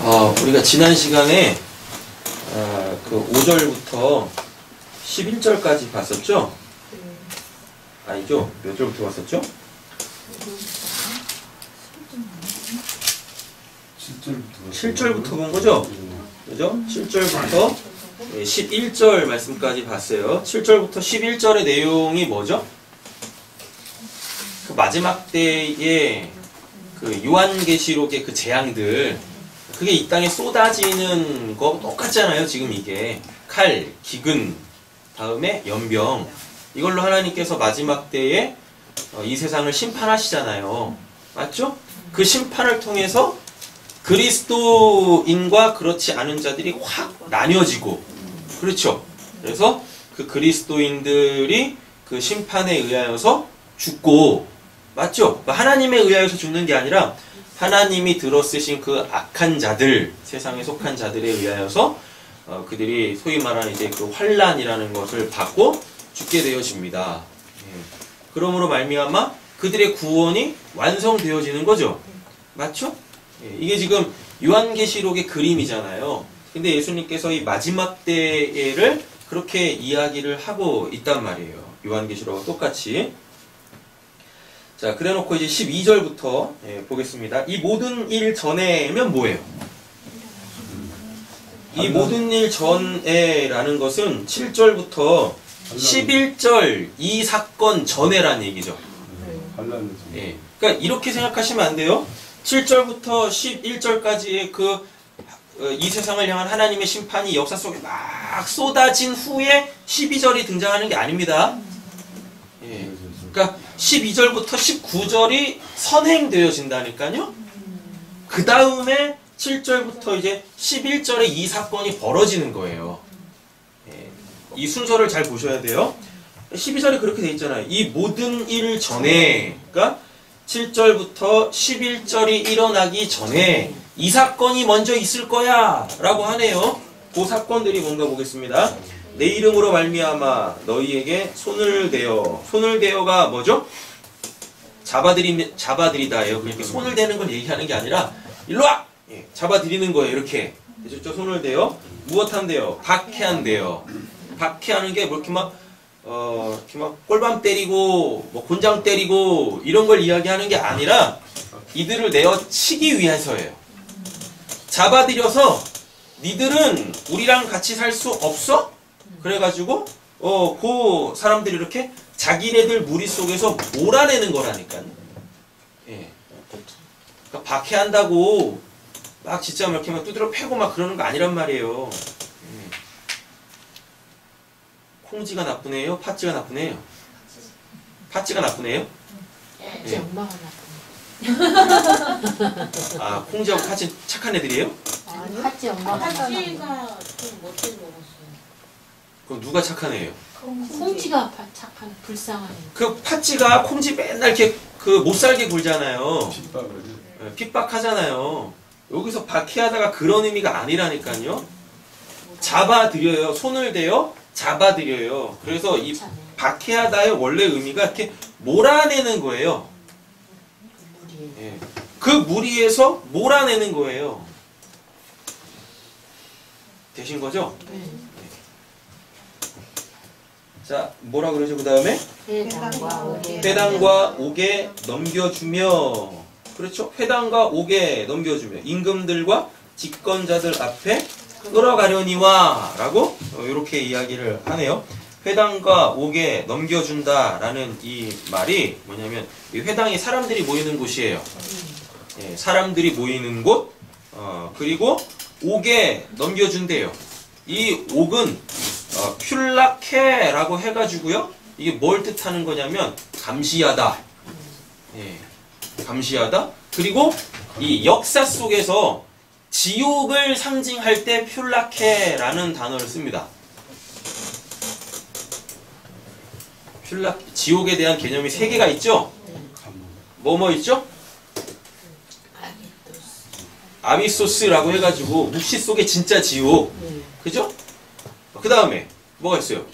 우리가 지난 시간에 그 5절부터 11절까지 봤었죠? 아니죠? 몇 절부터 봤었죠? 7절부터 본 거죠? 그죠? 7절부터 11절 말씀까지 봤어요. 7절부터 11절의 내용이 뭐죠? 그 마지막 때의 그 요한계시록의 그 재앙들, 그게 이 땅에 쏟아지는 거 똑같잖아요. 지금 이게 칼, 기근, 다음에 연병, 이걸로 하나님께서 마지막 때에 이 세상을 심판하시잖아요. 맞죠? 그 심판을 통해서 그리스도인과 그렇지 않은 자들이 확 나뉘어지고, 그렇죠? 그래서 그 그리스도인들이 그 심판에 의하여서 죽고, 맞죠? 하나님에 의하여서 죽는 게 아니라 하나님이 들어쓰신 그 악한 자들, 세상에 속한 자들에 의하여서 그들이 소위 말하는 이제 그 환난이라는 것을 받고 죽게 되어집니다. 그러므로 말미암아 그들의 구원이 완성되어지는 거죠. 맞죠? 이게 지금 요한계시록의 그림이잖아요. 근데 예수님께서 이 마지막 때를 그렇게 이야기를 하고 있단 말이에요. 요한계시록과 똑같이. 자, 그래 놓고 이제 12절부터 보겠습니다. 이 모든 일 전에면 뭐예요? 이 모든 일 전에라는 것은 7절부터 11절 이 사건 전에라는 얘기죠. 예. 그러니까 이렇게 생각하시면 안 돼요. 7절부터 11절까지의 이 세상을 향한 하나님의 심판이 역사 속에 막 쏟아진 후에 12절이 등장하는 게 아닙니다. 예. 그러니까 12절부터 19절이 선행되어진다니까요. 그 다음에 7절부터 이제 11절에 이 사건이 벌어지는 거예요. 예. 이 순서를 잘 보셔야 돼요. 12절이 그렇게 돼 있잖아요. 이 모든 일 전에, 그러니까 7절부터 11절이 일어나기 전에 이 사건이 먼저 있을 거야 라고 하네요. 그 사건들이 뭔가 보겠습니다. 내 이름으로 말미암아 너희에게 손을 대어가 뭐죠? 잡아들이다예요. 그러니까 손을 대는 걸 얘기하는 게 아니라 일로와! 예, 잡아들이는 거예요. 이렇게 저 손을 대어 무엇한대요? 박해한대요. 박해하는 게 뭐 이렇게 막 꼴밤 때리고 뭐 곤장 때리고 이런 걸 이야기하는 게 아니라 이들을 내어 치기 위해서예요. 잡아들여서 니들은 우리랑 같이 살 수 없어? 그래가지고 그 사람들이 이렇게 자기네들 무리 속에서 몰아내는 거라니까요. 예. 그러니까 박해한다고 막 진짜 막 이렇게 막 두드려 패고 막 그러는 거 아니란 말이에요. 예. 콩지가 나쁘네요? 팥지가 나쁘네요? 팥지가 나쁘네요? 예. 엄마가 나쁘네. 아, 콩지하고 팥지 착한 애들이에요? 아니, 팥지 엄마가 나쁘네. 팥지가 좀 멋지게 먹었어요. 그럼 누가 착한 애예요? 콩지가 착한 불쌍한 애. 그 팥지가 콩지 맨날 이렇게 못 살게 굴잖아요. 핍박하잖아요. 여기서 박해하다가 그런 의미가 아니라니까요. 잡아들여요. 손을 대어 잡아들여요. 그래서 이 박해하다의 원래 의미가 이렇게 몰아내는 거예요. 예. 그 무리에서 몰아내는 거예요. 되신 거죠? 네. 자, 뭐라 그러죠? 그 다음에? 회당과 옥에 넘겨주며, 그렇죠? 회당과 옥에 넘겨주며 임금들과 집권자들 앞에 끌어가려니와 라고 이렇게 이야기를 하네요. 회당과 옥에 넘겨준다 라는 이 말이 뭐냐면 이 회당이 사람들이 모이는 곳이에요. 예, 사람들이 모이는 곳, 그리고 옥에 넘겨준대요. 이 옥은 퓰라케라고 해가지고요. 이게 뭘 뜻하는 거냐면 감시하다. 예, 감시하다. 그리고 이 역사 속에서 지옥을 상징할 때 퓰라케라는 단어를 씁니다. 지옥에 대한 개념이 3개가 있죠? 뭐 있죠? 아비소스라고 해가지고 묵시 속의 진짜 지옥. 그죠? 그 다음에 뭐가 있어요?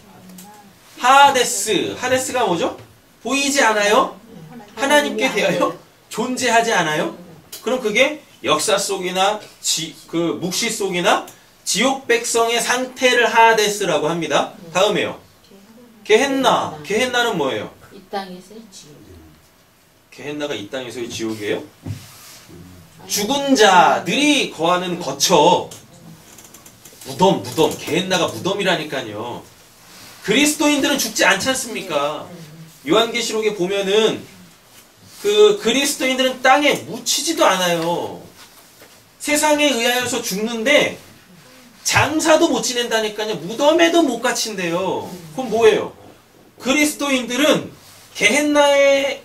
하데스. 하데스가 뭐죠? 보이지 않아요? 하나님께 대하여 존재하지 않아요? 그럼 그게 역사 속이나 그 묵시 속이나 지옥 백성의 상태를 하데스라고 합니다. 다음에요. 게헨나는 뭐예요? 이 땅에서의 지옥. 게헨나가 이 땅에서의 지옥이에요? 죽은 자들이 거하는 거처. 무덤. 게헨나가 무덤이라니까요. 그리스도인들은 죽지 않지 않습니까? 요한계시록에 보면은 그 그리스도인들은 땅에 묻히지도 않아요. 세상에 의하여서 죽는데 장사도 못 지낸다니까요. 무덤에도 못 갇힌대요. 그럼 뭐예요? 그리스도인들은 게헨나에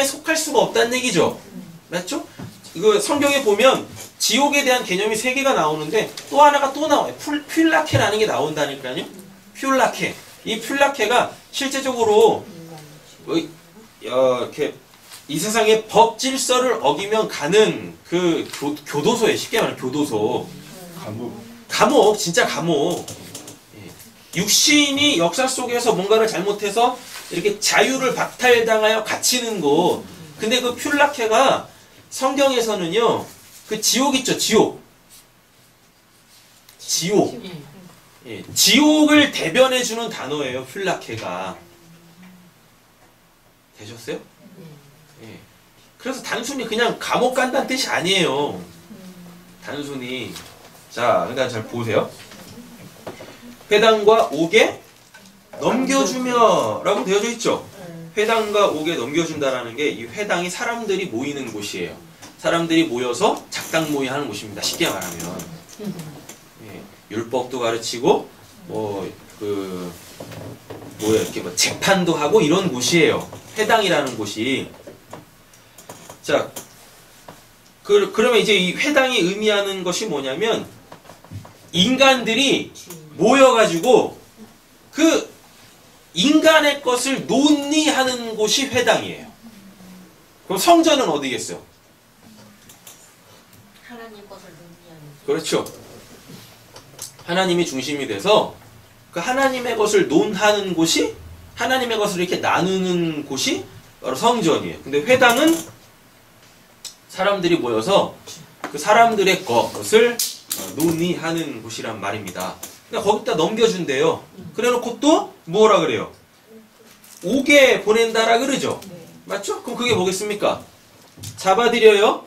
속할 수가 없다는 얘기죠. 맞죠? 이거 성경에 보면 지옥에 대한 개념이 3개가 나오는데 또 하나가 또 나와요. 퓰라케라는 게 나온다니까요. 퓰라케. 이 퓰라케가 실제적으로 이렇게 이 세상의 법 질서를 어기면 가는 그 교도소에 쉽게 말하면 교도소. 감옥, 진짜 감옥. 육신이 역사 속에서 뭔가를 잘못해서 이렇게 자유를 박탈당하여 갇히는 곳. 근데 그 퓰라케가 성경에서는요, 그 지옥 있죠, 지옥. 예, 지옥을 대변해주는 단어예요, 퓰라케가. 되셨어요? 예. 그래서 단순히 그냥 감옥 간다는 뜻이 아니에요. 단순히. 자, 그러니까 잘 보세요. 회당과 옥에 넘겨주며 라고 되어져 있죠. 회당과 옥에 넘겨준다라는 게 이 회당이 사람들이 모이는 곳이에요. 사람들이 모여서 작당 모의 하는 곳입니다. 쉽게 말하면. 예, 율법도 가르치고 이렇게 재판도 하고 이런 곳이에요. 회당이라는 곳이. 자, 그러면 이제 이 회당이 의미하는 것이 뭐냐면 인간들이 모여가지고 그 인간의 것을 논의하는 곳이 회당이에요. 그럼 성전은 어디겠어요? 하나님 것을 논의하는. 그렇죠. 하나님이 중심이 돼서 그 하나님의 것을 논하는 곳이, 하나님의 것을 이렇게 나누는 곳이 바로 성전이에요. 근데 회당은 사람들이 모여서 그 사람들의 것을 논의하는 곳이란 말입니다. 그러니까 거기다 넘겨준대요. 그래놓고 또 뭐라 그래요? 옥에 보낸다라 그러죠. 맞죠? 그럼 그게 뭐겠습니까? 잡아들여요?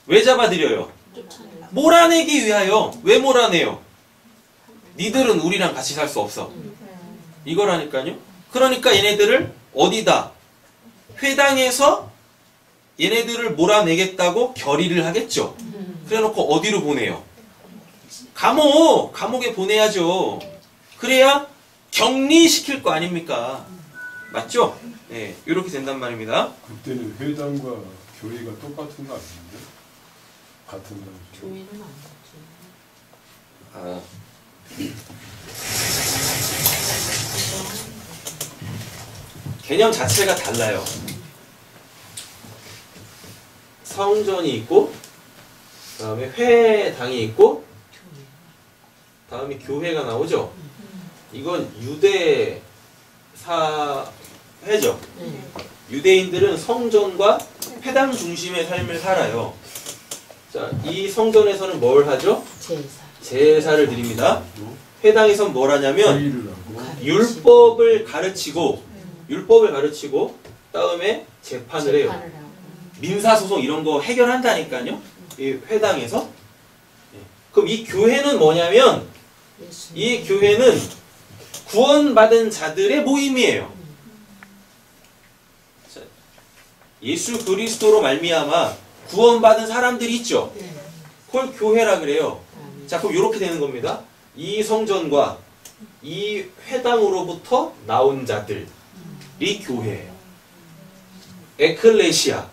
왜 잡아들여요? 몰아내기 위하여. 왜 몰아내요? 니들은 우리랑 같이 살 수 없어. 이거라니까요. 그러니까 얘네들을 어디다? 회당에서 얘네들을 몰아내겠다고 결의를 하겠죠. 그래놓고 어디로 보내요? 감옥에 보내야죠. 그래야 격리시킬 거 아닙니까? 맞죠? 네, 이렇게 된단 말입니다. 그때는 회당과 교회가 똑같은 거 아닌데? 같은 거. 교회는 안 같지. 개념 자체가 달라요. 성전이 있고, 그 다음에 회당이 있고, 다음에 교회가 나오죠. 이건 유대 사회죠. 유대인들은 성전과 회당 중심의 삶을 살아요. 자, 이 성전에서는 뭘 하죠? 제사를 드립니다. 회당에서는 뭘 하냐면 율법을 가르치고 다음에 재판을 해요. 민사소송 이런 거 해결한다니까요. 이 회당에서. 그럼 이 교회는 뭐냐면 이 교회는 구원받은 자들의 모임이에요. 예수 그리스도로 말미암아 구원받은 사람들이 있죠. 그걸 교회라 그래요. 자, 그럼 이렇게 되는 겁니다. 이 성전과 이 회당으로부터 나온 자들이 교회예요. 에클레시아.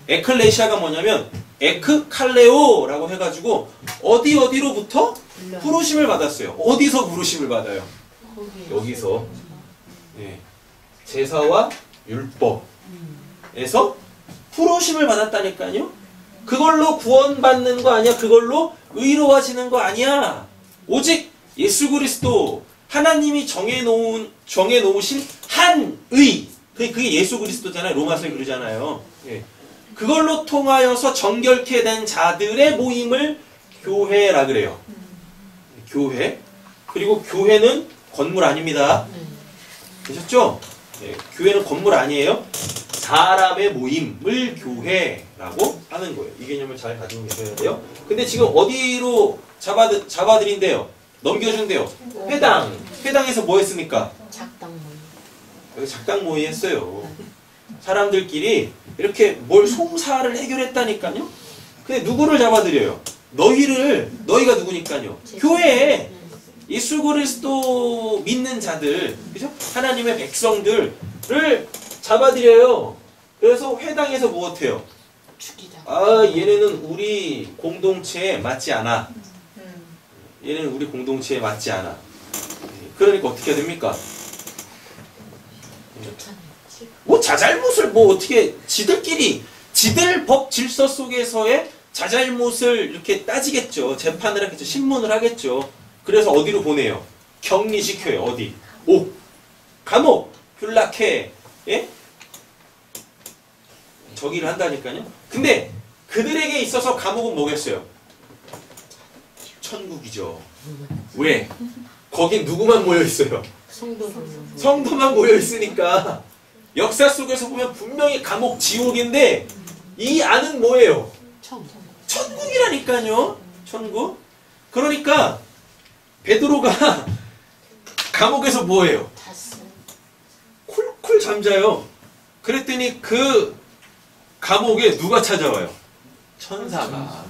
에클레시아가 뭐냐면 에크칼레오라고 해가지고 어디로부터 부르심을 받았어요. 어디서 부르심을 받아요? 여기서. 네. 제사와 율법에서 부르심을 받았다니까요. 그걸로 구원받는 거 아니야. 그걸로 의로워지는 거 아니야. 오직 예수 그리스도 하나님이 정해놓으신 한의. 그게 예수 그리스도잖아요. 로마서에 그러잖아요. 예. 그걸로 통하여서 정결케 된 자들의 모임을 교회라 그래요. 교회. 그리고 교회는 건물 아닙니다. 되셨죠? 네, 교회는 건물 아니에요. 사람의 모임을 교회라고 하는 거예요. 이 개념을 잘 가지고 계셔야 돼요. 근데 지금 어디로 잡아들인대요? 넘겨준대요. 회당. 회당에서 뭐 했습니까? 작당 모임. 여기 작당 모의 했어요. 사람들끼리 이렇게 뭘 송사를 해결했다니까요. 근데 누구를 잡아들여요? 너희가 누구니까요? 교회에 예수 그리스도 믿는 자들, 그죠? 하나님의 백성들을 잡아들여요. 그래서 회당에서 무엇해요? 죽이자. 아, 얘네는 우리 공동체에 맞지 않아. 얘네는 우리 공동체에 맞지 않아. 그러니까 어떻게 해야 됩니까? 뭐 자잘못을 뭐 어떻게 지들 법 질서 속에서의 자잘못을 이렇게 따지겠죠. 재판을 하겠죠. 신문을 하겠죠. 그래서 어디로 보내요? 격리시켜요. 어디? 감옥, 뷸라케, 예? 저기를 한다니까요. 근데 그들에게 있어서 감옥은 뭐겠어요? 천국이죠. 왜? 거긴 누구만 모여 있어요? 성도만 모여 있으니까. 역사 속에서 보면 분명히 감옥 지옥인데 이 안은 뭐예요? 천국이라니까요. 천국. 그러니까 베드로가 감옥에서 뭐예요? 콜콜 잠자요. 그랬더니 그 감옥에 누가 찾아와요? 천사가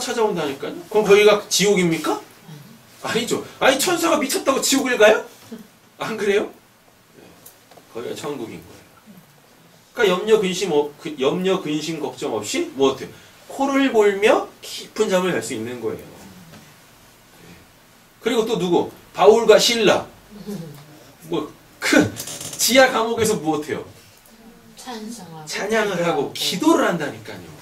찾아온다니까요. 그럼 거기가 지옥입니까? 아니죠. 아니 천사가 미쳤다고 지옥을 가요? 안 그래요? 네. 거기가 천국인 거예요. 그러니까 염려 근심 걱정 없이 뭐 어때요? 코를 골며 깊은 잠을 잘 수 있는 거예요. 네. 그리고 또 누구? 바울과 실라. 뭐 그 지하 감옥에서 무엇해요? 찬양을 하고 기도를 한다니까요.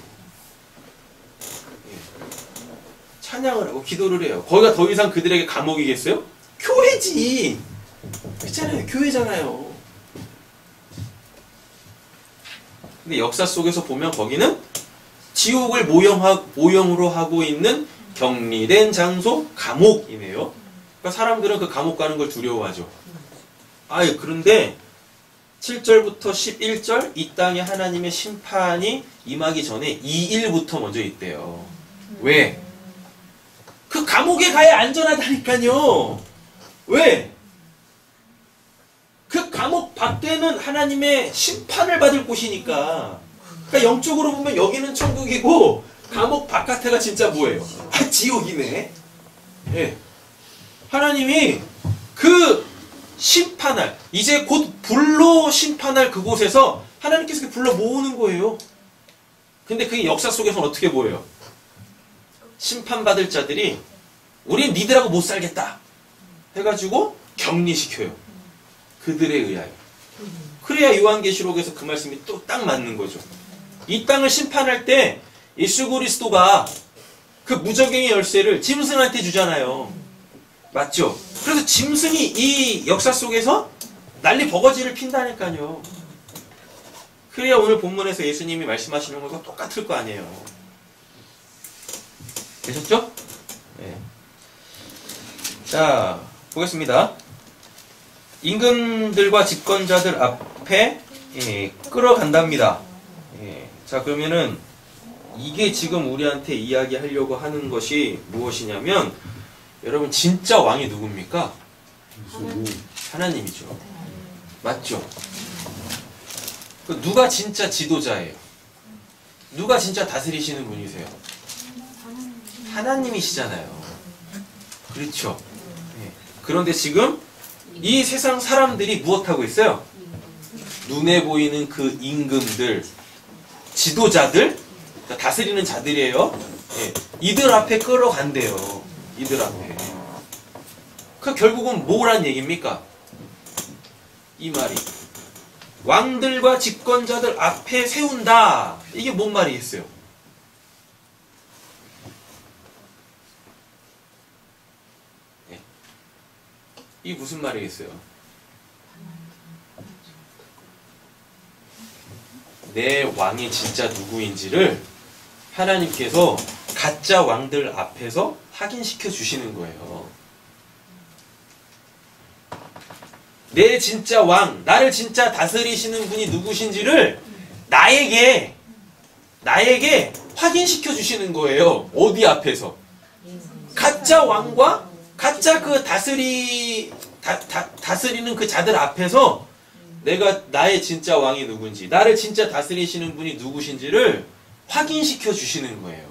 찬양을 하고 기도를 해요. 거기가 더 이상 그들에게 감옥이겠어요? 교회지. 그렇잖아요. 교회잖아요. 근데 역사 속에서 보면 거기는 지옥을 모형으로 하고 있는 격리된 장소, 감옥이네요. 그러니까 사람들은 그 감옥 가는 걸 두려워하죠. 그런데 7절부터 11절 이 땅에 하나님의 심판이 임하기 전에 2일부터 먼저 있대요. 왜? 그 감옥에 가야 안전하다니까요. 왜? 그 감옥 밖에는 하나님의 심판을 받을 곳이니까. 그러니까 영적으로 보면 여기는 천국이고 감옥 바깥에가 진짜 뭐예요? 지옥이네. 예. 하나님이 그 심판할, 이제 곧 불로 심판할 그곳에서 하나님께서 불러 모으는 거예요. 근데 그게 역사 속에서는 어떻게 보여요? 심판받을 자들이 우린 니들하고 못 살겠다 해가지고 격리시켜요. 그들에 의하여. 그래야 요한계시록에서 그 말씀이 또 딱 맞는 거죠. 이 땅을 심판할 때 예수 그리스도가 그 무적행의 열쇠를 짐승한테 주잖아요. 맞죠? 그래서 짐승이 이 역사 속에서 난리 버거지를 핀다니까요. 그래야 오늘 본문에서 예수님이 말씀하시는 것과 똑같을 거 아니에요. 되셨죠? 네. 자, 보겠습니다. 임금들과 집권자들 앞에 끌어간답니다. 자, 그러면은 이게 지금 우리한테 이야기하려고 하는 것이 무엇이냐면, 여러분 진짜 왕이 누굽니까? 하나님이죠. 맞죠? 누가 진짜 지도자예요? 누가 진짜 다스리시는 분이세요? 하나님이시잖아요. 그렇죠? 그런데 지금 이 세상 사람들이 무엇하고 있어요? 눈에 보이는 그 임금들, 지도자들, 다스리는 자들이에요. 이들 앞에 끌어간대요. 이들 앞에. 그 결국은 뭐란 얘기입니까? 이 말이. 왕들과 집권자들 앞에 세운다. 이게 뭔 말이겠어요? 이게 무슨 말이겠어요? 내 왕이 진짜 누구인지를 하나님께서 가짜 왕들 앞에서 확인시켜 주시는 거예요. 내 진짜 왕, 나를 진짜 다스리시는 분이 누구신지를 나에게 확인시켜 주시는 거예요. 어디 앞에서? 가짜 왕과 가짜 그 다스리는 그 자들 앞에서 내가 나의 진짜 왕이 누군지, 나를 진짜 다스리시는 분이 누구신지를 확인시켜 주시는 거예요.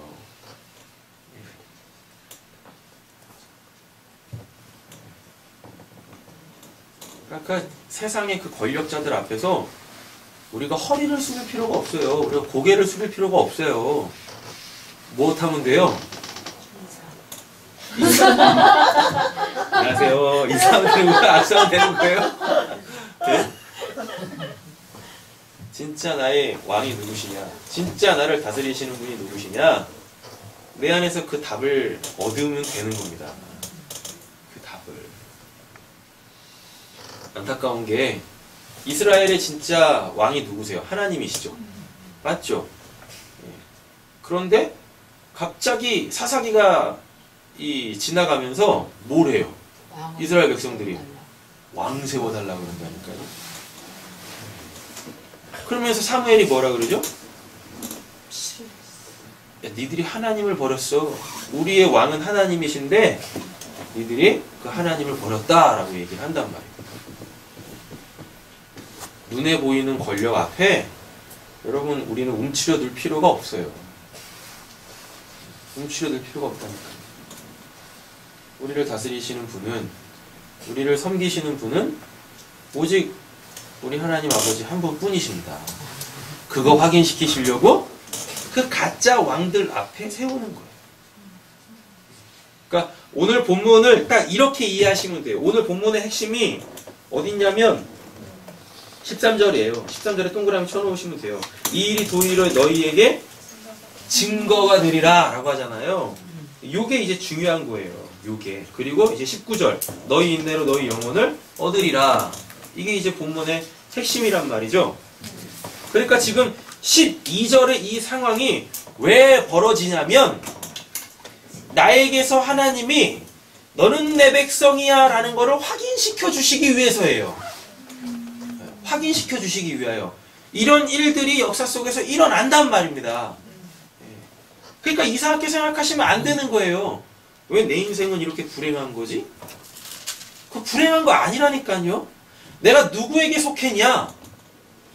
그러니까 세상의 그 권력자들 앞에서 우리가 허리를 숙일 필요가 없어요. 우리가 고개를 숙일 필요가 없어요. 무엇하면 돼요? 안녕하세요. 인사하면 되는 거예요? 악수하면 되는 거예요? 네? 진짜 나의 왕이 누구시냐? 진짜 나를 다스리시는 분이 누구시냐? 내 안에서 그 답을 얻으면 되는 겁니다. 그 답을. 안타까운 게 이스라엘의 진짜 왕이 누구세요? 하나님이시죠. 맞죠? 그런데 갑자기 사사기가 지나가면서 뭘 해요? 이스라엘 백성들이 왕 세워달라고 그런다니까요. 그러면서 사무엘이 뭐라 그러죠? 야, 니들이 하나님을 버렸어. 우리의 왕은 하나님이신데 니들이 그 하나님을 버렸다라고 얘기를 한단 말이에요. 눈에 보이는 권력 앞에 여러분 우리는 움츠려들 필요가 없어요. 움츠려들 필요가 없다니까요. 우리를 다스리시는 분은, 우리를 섬기시는 분은 오직 우리 하나님 아버지 한 분뿐이십니다. 그거 확인시키시려고 그 가짜 왕들 앞에 세우는 거예요. 그러니까 오늘 본문을 딱 이렇게 이해하시면 돼요. 오늘 본문의 핵심이 어딨냐면 13절이에요. 13절에 동그라미 쳐놓으시면 돼요. 이 일이 도리어 너희에게 증거가 되리라 라고 하잖아요. 요게 이제 중요한 거예요. 요게. 그리고 이제 19절 너희 인내로 너희 영혼을 얻으리라. 이게 이제 본문의 핵심이란 말이죠. 그러니까 지금 12절의 이 상황이 왜 벌어지냐면 나에게서 하나님이 너는 내 백성이야 라는 거를 확인시켜 주시기 위해서예요. 확인시켜 주시기 위하여. 이런 일들이 역사 속에서 일어난단 말입니다. 그러니까 이상하게 생각하시면 안 되는 거예요. 왜 내 인생은 이렇게 불행한 거지? 그 불행한 거 아니라니까요. 내가 누구에게 속했냐?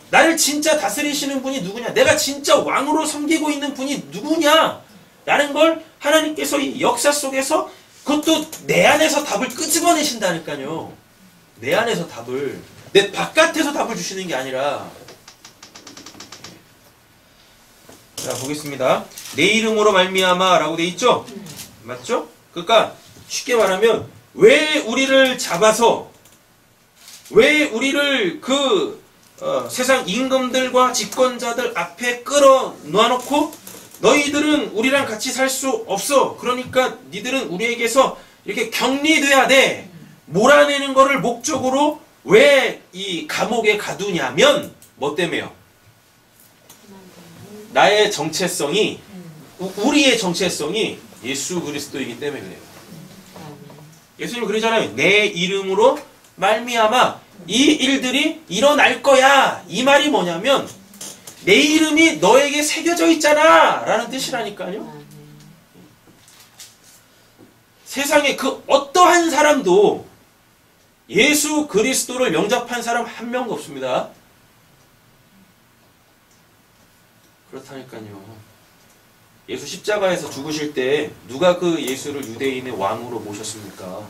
나를 진짜 다스리시는 분이 누구냐? 내가 진짜 왕으로 섬기고 있는 분이 누구냐? 라는 걸 하나님께서 이 역사 속에서 그것도 내 안에서 답을 끄집어내신다니까요. 내 안에서 답을. 내 바깥에서 답을 주시는 게 아니라. 자, 보겠습니다. 내 이름으로 말미암아 라고 돼 있죠? 맞죠? 그러니까 쉽게 말하면 왜 우리를 잡아서 왜 우리를 세상 임금들과 집권자들 앞에 끌어 놔놓고 너희들은 우리랑 같이 살 수 없어. 그러니까 니들은 우리에게서 이렇게 격리돼야 돼. 몰아내는 거를 목적으로 왜 이 감옥에 가두냐면 뭐 때문에요? 나의 정체성이 우리의 정체성이 예수 그리스도이기 때문에 그래요. 예수님 그러잖아요. 내 이름으로 말미암아 이 일들이 일어날 거야. 이 말이 뭐냐면 내 이름이 너에게 새겨져 있잖아 라는 뜻이라니까요. 세상에 그 어떠한 사람도 예수 그리스도를 영접한 사람 한 명도 없습니다. 그렇다니까요. 예수 십자가에서 죽으실 때 누가 그 예수를 유대인의 왕으로 모셨습니까?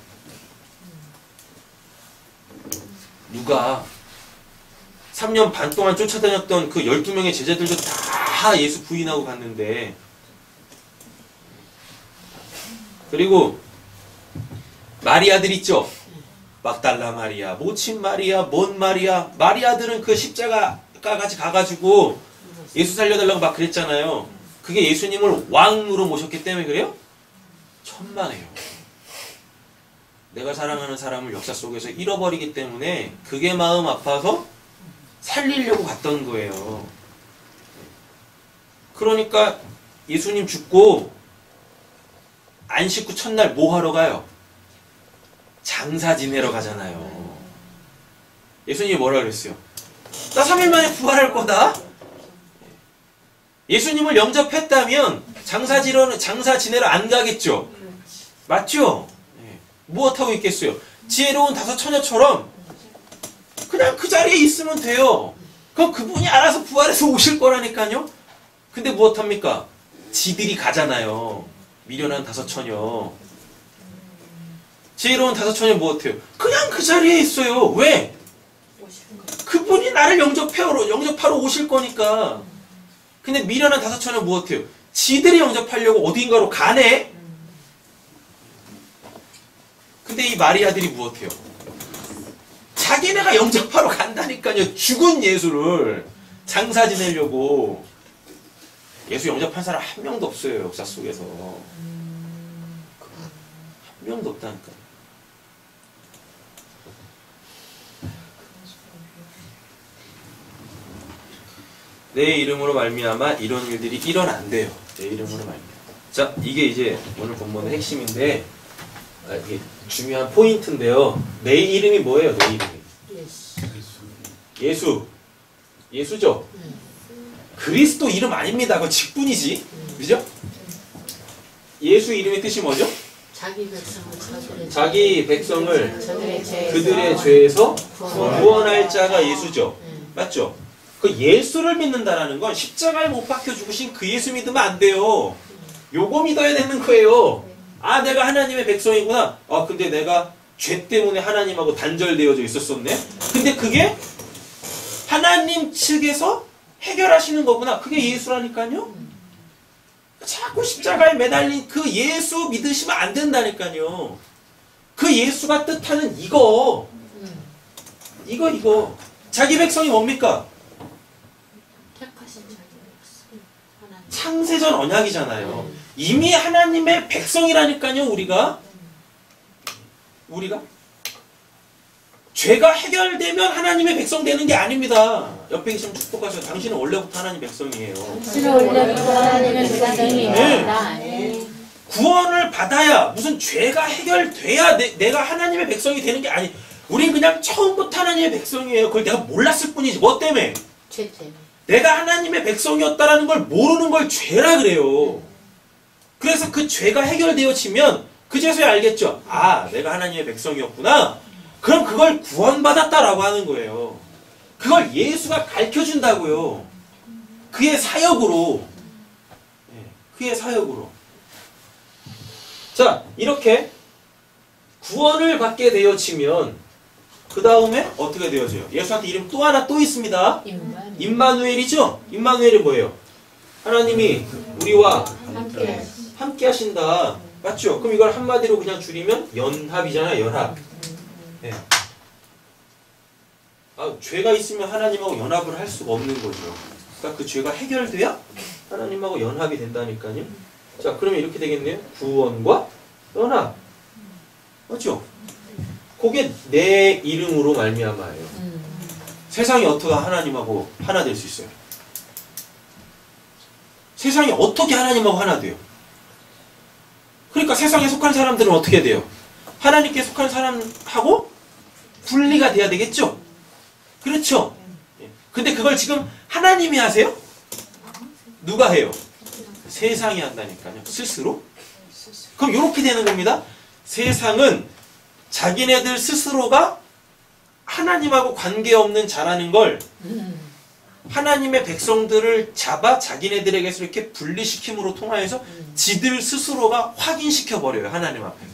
누가 3년 반 동안 쫓아다녔던 그 12명의 제자들도 다 예수 부인하고 갔는데, 그리고 마리아들 있죠? 막달라 마리아, 모친 마리아, 뭔 마리아. 마리아들은 그 십자가까지 가가지고 예수 살려달라고 막 그랬잖아요. 그게 예수님을 왕으로 모셨기 때문에 그래요? 천만에요. 내가 사랑하는 사람을 역사 속에서 잃어버리기 때문에 그게 마음 아파서 살리려고 갔던 거예요. 그러니까 예수님 죽고 안식 후 첫날 뭐 하러 가요? 장사 지내러 가잖아요. 예수님이 뭐라 그랬어요? 나 3일 만에 부활할 거다? 예수님을 영접했다면 장사 지내러 안 가겠죠? 맞죠? 무엇하고 있겠어요? 지혜로운 다섯 처녀처럼 그냥 그 자리에 있으면 돼요. 그럼 그분이 알아서 부활해서 오실 거라니까요? 근데 무엇합니까? 지들이 가잖아요. 미련한 다섯 처녀. 지혜로운 다섯 처녀 무엇해요? 그냥 그 자리에 있어요. 왜? 그분이 나를 영접하러 오실 거니까. 근데 미련한 다섯 처녀 무엇해요? 지들이 영접하려고 어딘가로 가네? 근데 이 마리아들이 무엇해요? 자기네가 영접하러 간다니까요. 죽은 예수를 장사 지내려고. 예수 영접한 사람 한 명도 없어요. 역사 속에서. 한 명도 없다니까요. 내 이름으로 말미암아 이런 일들이 일어난대요. 내 이름으로 말미암아. 자, 이게 이제 오늘 본문의 핵심인데 이게 중요한 포인트인데요. 내 이름이 뭐예요? 내 이름이. 예수. 예수죠? 그리스도 이름 아닙니다. 그거 직분이지. 그죠? 예수 이름의 뜻이 뭐죠? 자기 백성을 그들의 죄에서 구원할 자가 예수죠. 맞죠? 그 예수를 믿는다라는 건 십자가에 못 박혀 죽으신 그 예수 믿으면 안 돼요. 요거 믿어야 되는 거예요. 아, 내가 하나님의 백성이구나. 아, 근데 내가 죄 때문에 하나님하고 단절되어져 있었었네. 근데 그게 하나님 측에서 해결하시는 거구나. 그게 예수라니까요. 자꾸 십자가에 매달린 그 예수 믿으시면 안 된다니까요. 그 예수가 뜻하는 이거. 자기 백성이 뭡니까? 창세전 언약이잖아요. 이미 하나님의 백성이라니까요. 우리가 죄가 해결되면 하나님의 백성 되는 게 아닙니다. 옆에 계시면 축복하세요. 당신은 원래부터 하나님 백성이에요. 당신은 원래부터 하나님의 백성이에요. 네. 구원을 받아야 무슨 죄가 해결돼야 내가 하나님의 백성이 되는 게 아니. 우린 그냥 처음부터 하나님의 백성이에요. 그걸 내가 몰랐을 뿐이지. 뭐 때문에? 죄 때문에. 내가 하나님의 백성이었다라는 걸 모르는 걸 죄라 그래요. 그래서 그 죄가 해결되어지면 그제서야 알겠죠. 아, 내가 하나님의 백성이었구나. 그럼 그걸 구원받았다라고 하는 거예요. 그걸 예수가 가르쳐준다고요. 그의 사역으로. 그의 사역으로. 자, 이렇게 구원을 받게 되어지면 그 다음에 어떻게 되어져요? 예수한테 이름 또 하나 또 있습니다. 임마누엘이죠? 임마누엘이 뭐예요? 하나님이 우리와 함께 하신다. 맞죠? 그럼 이걸 한마디로 그냥 줄이면 연합이잖아요. 연합. 네. 아, 죄가 있으면 하나님하고 연합을 할 수가 없는 거죠. 그러니까 그 죄가 해결돼야 하나님하고 연합이 된다니까요. 자, 그러면 이렇게 되겠네요. 구원과 연합. 맞죠? 그게 내 이름으로 말미암아예요. 세상이 어떻게 하나님하고 하나 될 수 있어요? 세상이 어떻게 하나님하고 하나 돼요? 그러니까 세상에 속한 사람들은 어떻게 돼요? 하나님께 속한 사람하고 분리가 돼야 되겠죠? 그렇죠? 근데 그걸 지금 하나님이 하세요? 누가 해요? 세상이 한다니까요. 스스로? 그럼 이렇게 되는 겁니다. 세상은 자기네들 스스로가 하나님하고 관계없는 자라는 걸 하나님의 백성들을 잡아 자기네들에게서 이렇게 분리시킴으로 통하여서 지들 스스로가 확인시켜버려요. 하나님 앞에서.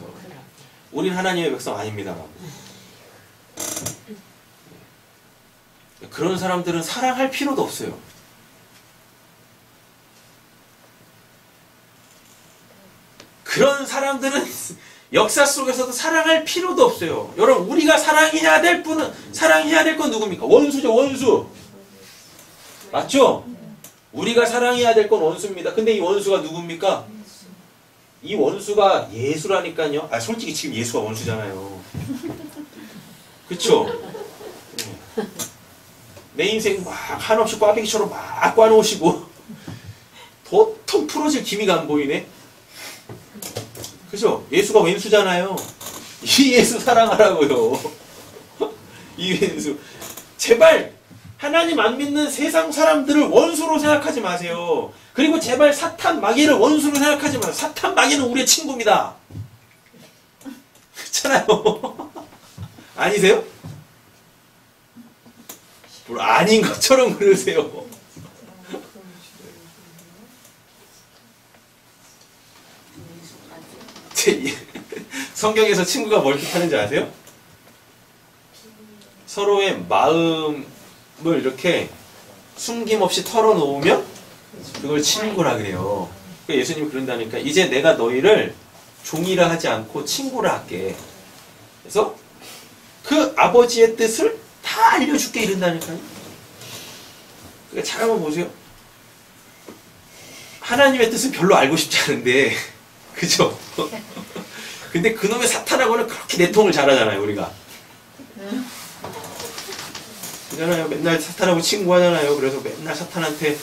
우린 하나님의 백성 아닙니다. 그런 사람들은 사랑할 필요도 없어요. 그런 사람들은 역사 속에서도 사랑할 필요도 없어요. 여러분, 우리가 사랑해야 될 건 누굽니까? 원수죠, 원수. 맞죠? 우리가 사랑해야 될 건 원수입니다. 근데 이 원수가 누굽니까? 이 원수가 예수라니까요. 아, 솔직히 지금 예수가 원수잖아요. 그쵸? 내 인생 막 한없이 꽈배기처럼 막 꽈놓으시고 도통 풀어질 기미가 안 보이네. 그죠? 예수가 왼수잖아요. 이 예수 사랑하라고요. 이 예수. 제발 하나님 안 믿는 세상 사람들을 원수로 생각하지 마세요. 그리고 제발 사탄 마귀를 원수로 생각하지 마세요. 사탄 마귀는 우리의 친구입니다. 그렇잖아요. 아니세요? 뭘 아닌 것처럼 그러세요. 성경에서 친구가 뭘 뜻하는지 아세요? 서로의 마음을 이렇게 숨김없이 털어놓으면 그걸 친구라 그래요. 그러니까 예수님이 그런다니까 이제 내가 너희를 종이라 하지 않고 친구라 할게. 그래서 그 아버지의 뜻을 다 알려줄게 이런다니까요. 그러니까 잘 한번 보세요. 하나님의 뜻은 별로 알고 싶지 않은데 그죠? 근데 그놈의 사탄하고는 그렇게 내통을 잘하잖아요 우리가. 그잖아요. 맨날 사탄하고 친구하잖아요. 그래서 맨날 사탄한테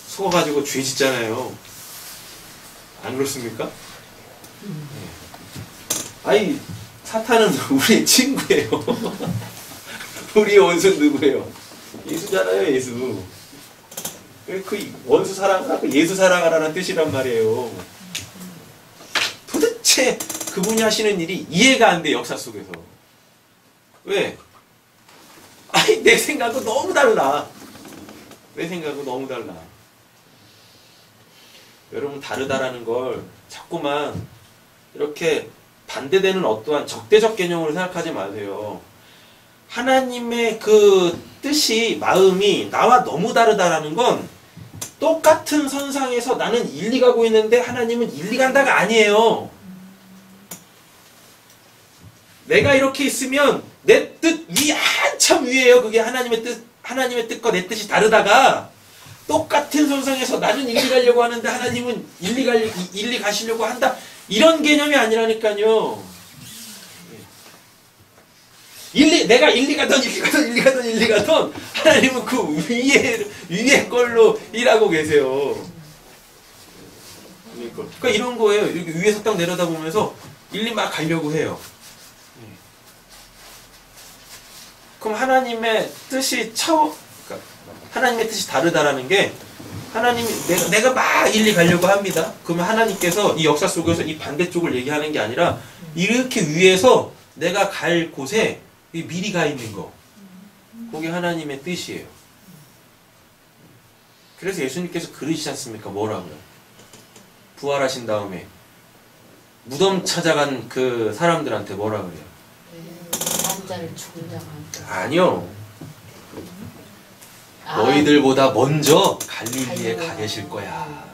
속아가지고 죄 짓잖아요. 안 그렇습니까? 아니 사탄은 우리 친구예요. 우리 원수는 누구예요? 예수잖아요. 예수. 그 원수 사랑하라, 예수 사랑하라는 뜻이란 말이에요. 도대체 그분이 하시는 일이 이해가 안 돼, 역사 속에서. 왜? 아니, 내 생각은 너무 달라. 내 생각은 너무 달라. 여러분, 다르다라는 걸 자꾸만 이렇게 반대되는 어떠한 적대적 개념으로 생각하지 마세요. 하나님의 그 뜻이, 마음이 나와 너무 다르다라는 건 똑같은 선상에서 나는 1, 2 가고 있는데 하나님은 1, 2 간다가 아니에요. 내가 이렇게 있으면 내 뜻 위 한참 위에요. 그게 하나님의 뜻과 내 뜻이 다르다가 똑같은 선상에서 나는 1, 2 가려고 하는데 하나님은 1, 2 가시려고 한다. 이런 개념이 아니라니까요. 내가 1, 2 가던 1, 2 가던 1, 2 가던 1, 2 가던 하나님은 그 위에 걸로 일하고 계세요. 그러니까 이런 거예요. 이렇게 위에서 딱 내려다보면서 1, 2 막 가려고 해요. 그럼 하나님의 뜻이 그러니까 하나님의 뜻이 다르다라는 게 하나님이 내가 막 1, 2 가려고 합니다. 그러면 하나님께서 이 역사 속에서 이 반대쪽을 얘기하는 게 아니라 이렇게 위에서 내가 갈 곳에 미리 가 있는 거. 그게 하나님의 뜻이에요. 그래서 예수님께서 그러시지 않습니까? 뭐라고요? 부활하신 다음에 무덤 찾아간 그 사람들한테 뭐라 그래요? 남자를 죽은 자가 아니요. 너희들보다 먼저 갈릴리에 가 계실 거야.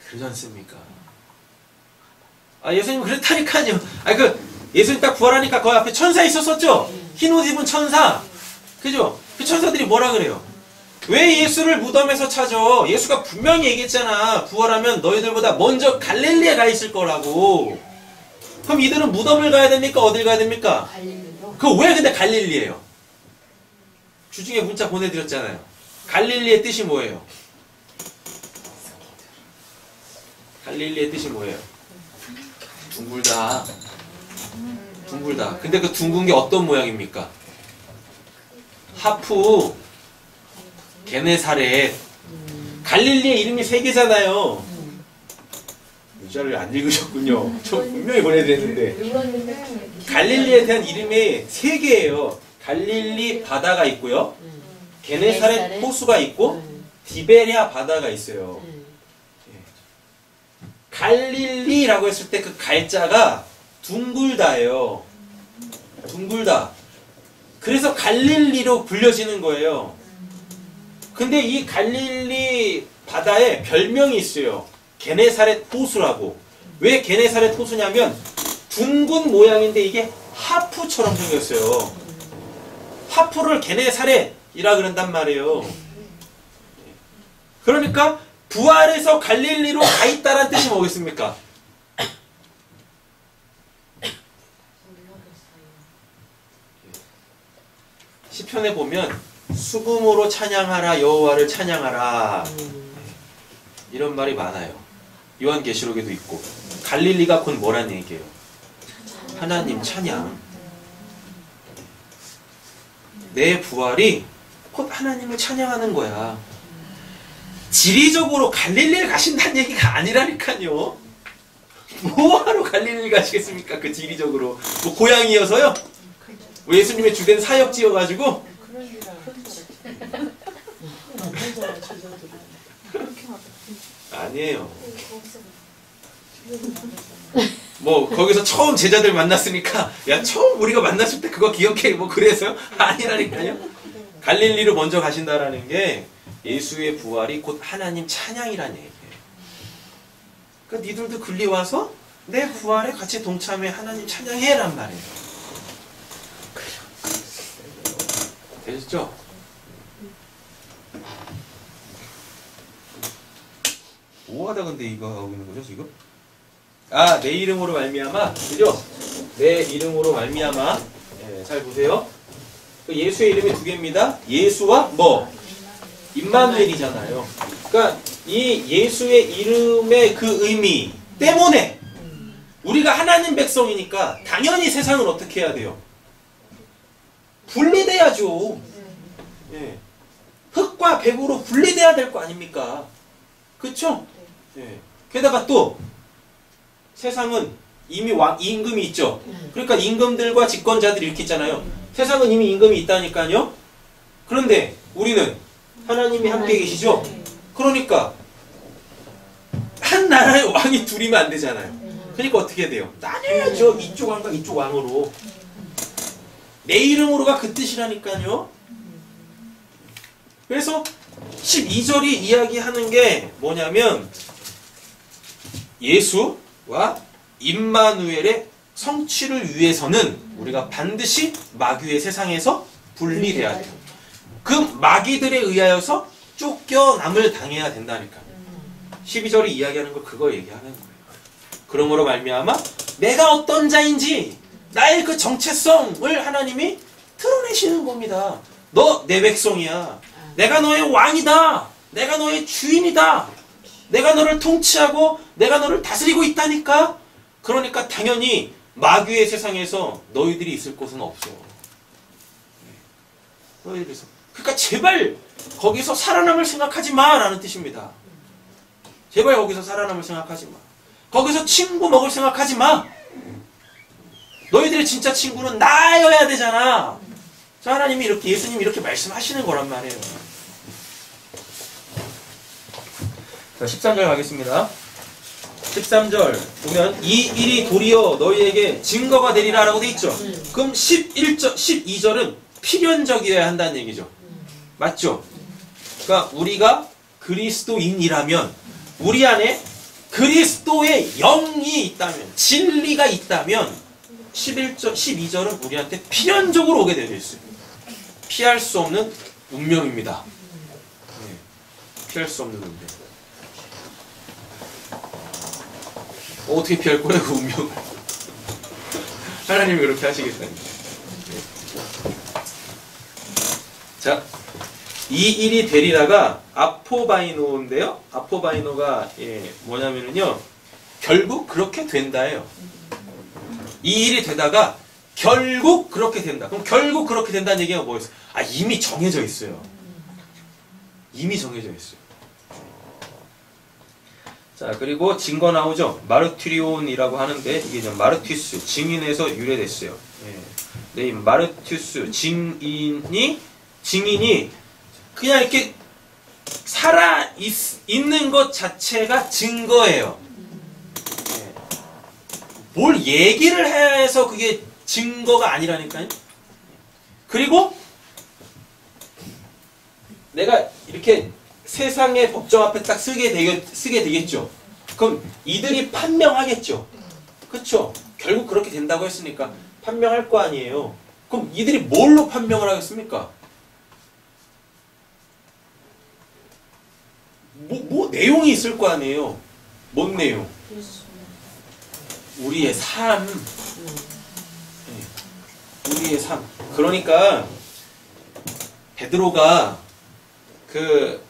그러지 않습니까? 예수님 그랬다니까요. 예수님 딱 부활하니까 그 앞에 천사 있었었죠? 흰 옷 입은 천사. 그죠? 그 천사들이 뭐라 그래요? 왜 예수를 무덤에서 찾아? 예수가 분명히 얘기했잖아. 부활하면 너희들보다 먼저 갈릴리에 가 있을 거라고. 그럼 이들은 무덤을 가야 됩니까? 어딜 가야 됩니까? 갈릴리로. 그 왜 근데 갈릴리예요? 주중에 문자 보내드렸잖아요. 갈릴리의 뜻이 뭐예요? 갈릴리의 뜻이 뭐예요? 둥글다. 둥글다. 근데 그 둥근 게 어떤 모양입니까? 하프, 게네사렛. 갈릴리의 이름이 3개잖아요. 문자를 안 읽으셨군요. 저 분명히 보내드렸는데. 갈릴리에 대한 이름이 3개예요. 갈릴리 바다가 있고요. 게네사렛 호수가 있고 디베랴 바다가 있어요. 갈릴리라고 했을 때 그 갈자가 둥글다예요. 둥글다. 그래서 갈릴리로 불려지는 거예요. 근데 이 갈릴리 바다에 별명이 있어요. 게네사렛 호수라고. 왜 게네사렛 호수냐면 둥근 모양인데 이게 하프처럼 생겼어요. 하프를 게네사렛이라 그런단 말이에요. 그러니까 부활해서 갈릴리로 가 있다는 뜻이 뭐겠습니까? 시편에 보면 수금으로 찬양하라, 여호와를 찬양하라. 이런 말이 많아요. 요한계시록에도 있고. 갈릴리가 곧 뭐란 얘기예요? 하나님 찬양. 내 부활이 곧 하나님을 찬양하는 거야. 지리적으로 갈릴리를 가신다는 얘기가 아니라니까요. 뭐하러 갈릴리를 가시겠습니까? 그 지리적으로. 뭐 고향이어서요? 뭐 예수님의 주된 사역지여가지고? 아니에요. 뭐 거기서 처음 제자들 만났으니까 야 처음 우리가 만났을 때 그거 기억해 뭐 그래서요? 아니라니까요. 갈릴리로 먼저 가신다라는 게 예수의 부활이 곧 하나님 찬양이라는 얘기예요. 그러니까 니들도 글리 와서 내 부활에 같이 동참해 하나님 찬양해란 말이에요. 되셨죠? 뭐하다 근데 이거 하고 있는 거죠 지금? 아, 내 이름으로 말미암아, 그죠? 내 이름으로 말미암아. 예, 잘 보세요. 예수의 이름이 두 개입니다. 예수와 뭐? 임마누엘이잖아요. 그러니까 이 예수의 이름의 그 의미 때문에 우리가 하나님 백성이니까 당연히 세상을 어떻게 해야 돼요? 분리돼야죠. 예. 흙과 백으로 분리돼야 될 거 아닙니까? 그쵸? 예. 게다가 또 세상은 이미 임금이 있죠. 그러니까 임금들과 집권자들이 이렇게 있잖아요. 세상은 이미 임금이 있다니까요. 그런데 우리는 하나님이 함께 계시죠. 그러니까 한 나라의 왕이 둘이면 안 되잖아요. 그러니까 어떻게 돼요? 나뉘어야죠. 이쪽 왕과 이쪽 왕으로. 내 이름으로가 그 뜻이라니까요. 그래서 12절이 이야기하는 게 뭐냐면 예수와 임마누엘의 성취를 위해서는 우리가 반드시 마귀의 세상에서 분리돼야 돼요. 그 마귀들에 의하여서 쫓겨남을 당해야 된다니까. 12절이 이야기하는 거 그거 얘기하는 거예요. 그러므로 말미암아 내가 어떤 자인지 나의 그 정체성을 하나님이 드러내시는 겁니다. 너 내 백성이야. 내가 너의 왕이다. 내가 너의 주인이다. 내가 너를 통치하고 내가 너를 다스리고 있다니까. 그러니까 당연히 마귀의 세상에서 너희들이 있을 곳은 없어. 너희들에서. 그러니까 제발 거기서 살아남을 생각하지 마 라는 뜻입니다. 제발 거기서 살아남을 생각하지 마. 거기서 친구 먹을 생각하지 마. 너희들의 진짜 친구는 나여야 되잖아. 자, 하나님이 이렇게 예수님이 이렇게 말씀하시는 거란 말이에요. 자, 13절 가겠습니다. 13절 보면 이 일이 도리어 너희에게 증거가 되리라 라고 돼 있죠. 그럼 12절은 필연적이어야 한다는 얘기죠. 맞죠? 그러니까 우리가 그리스도인이라면 우리 안에 그리스도의 영이 있다면 진리가 있다면 12절은 우리한테 필연적으로 오게 되어 있어요. 피할 수 없는 운명입니다. 네, 피할 수 없는 운명. 어떻게 피할 거예요, 그 운명을? 하나님이 그렇게 하시겠다니까. 자, 이 일이 되리라가 아포바이노인데요. 아포바이노가 뭐냐면은요, 결국 그렇게 된다예요. 이 일이 되다가 결국 그렇게 된다. 그럼 결국 그렇게 된다는 얘기가 뭐였어요? 아, 이미 정해져 있어요. 이미 정해져 있어요. 자, 그리고 증거 나오죠. 마르투리온이라고 하는데 이게 이제 마르투스 증인에서 유래됐어요. 네, 마르투스 증인이 그냥 이렇게 살아 있는 것 자체가 증거예요. 뭘 얘기를 해서 그게 증거가 아니라니까요. 그리고 내가 이렇게 세상의 법정 앞에 딱 쓰게 되겠죠. 그럼 이들이 판명하겠죠. 그렇죠? 결국 그렇게 된다고 했으니까 판명할 거 아니에요. 그럼 이들이 뭘로 판명을 하겠습니까? 뭐 내용이 있을 거 아니에요. 뭔 내용? 우리의 삶. 우리의 삶. 그러니까 베드로가 그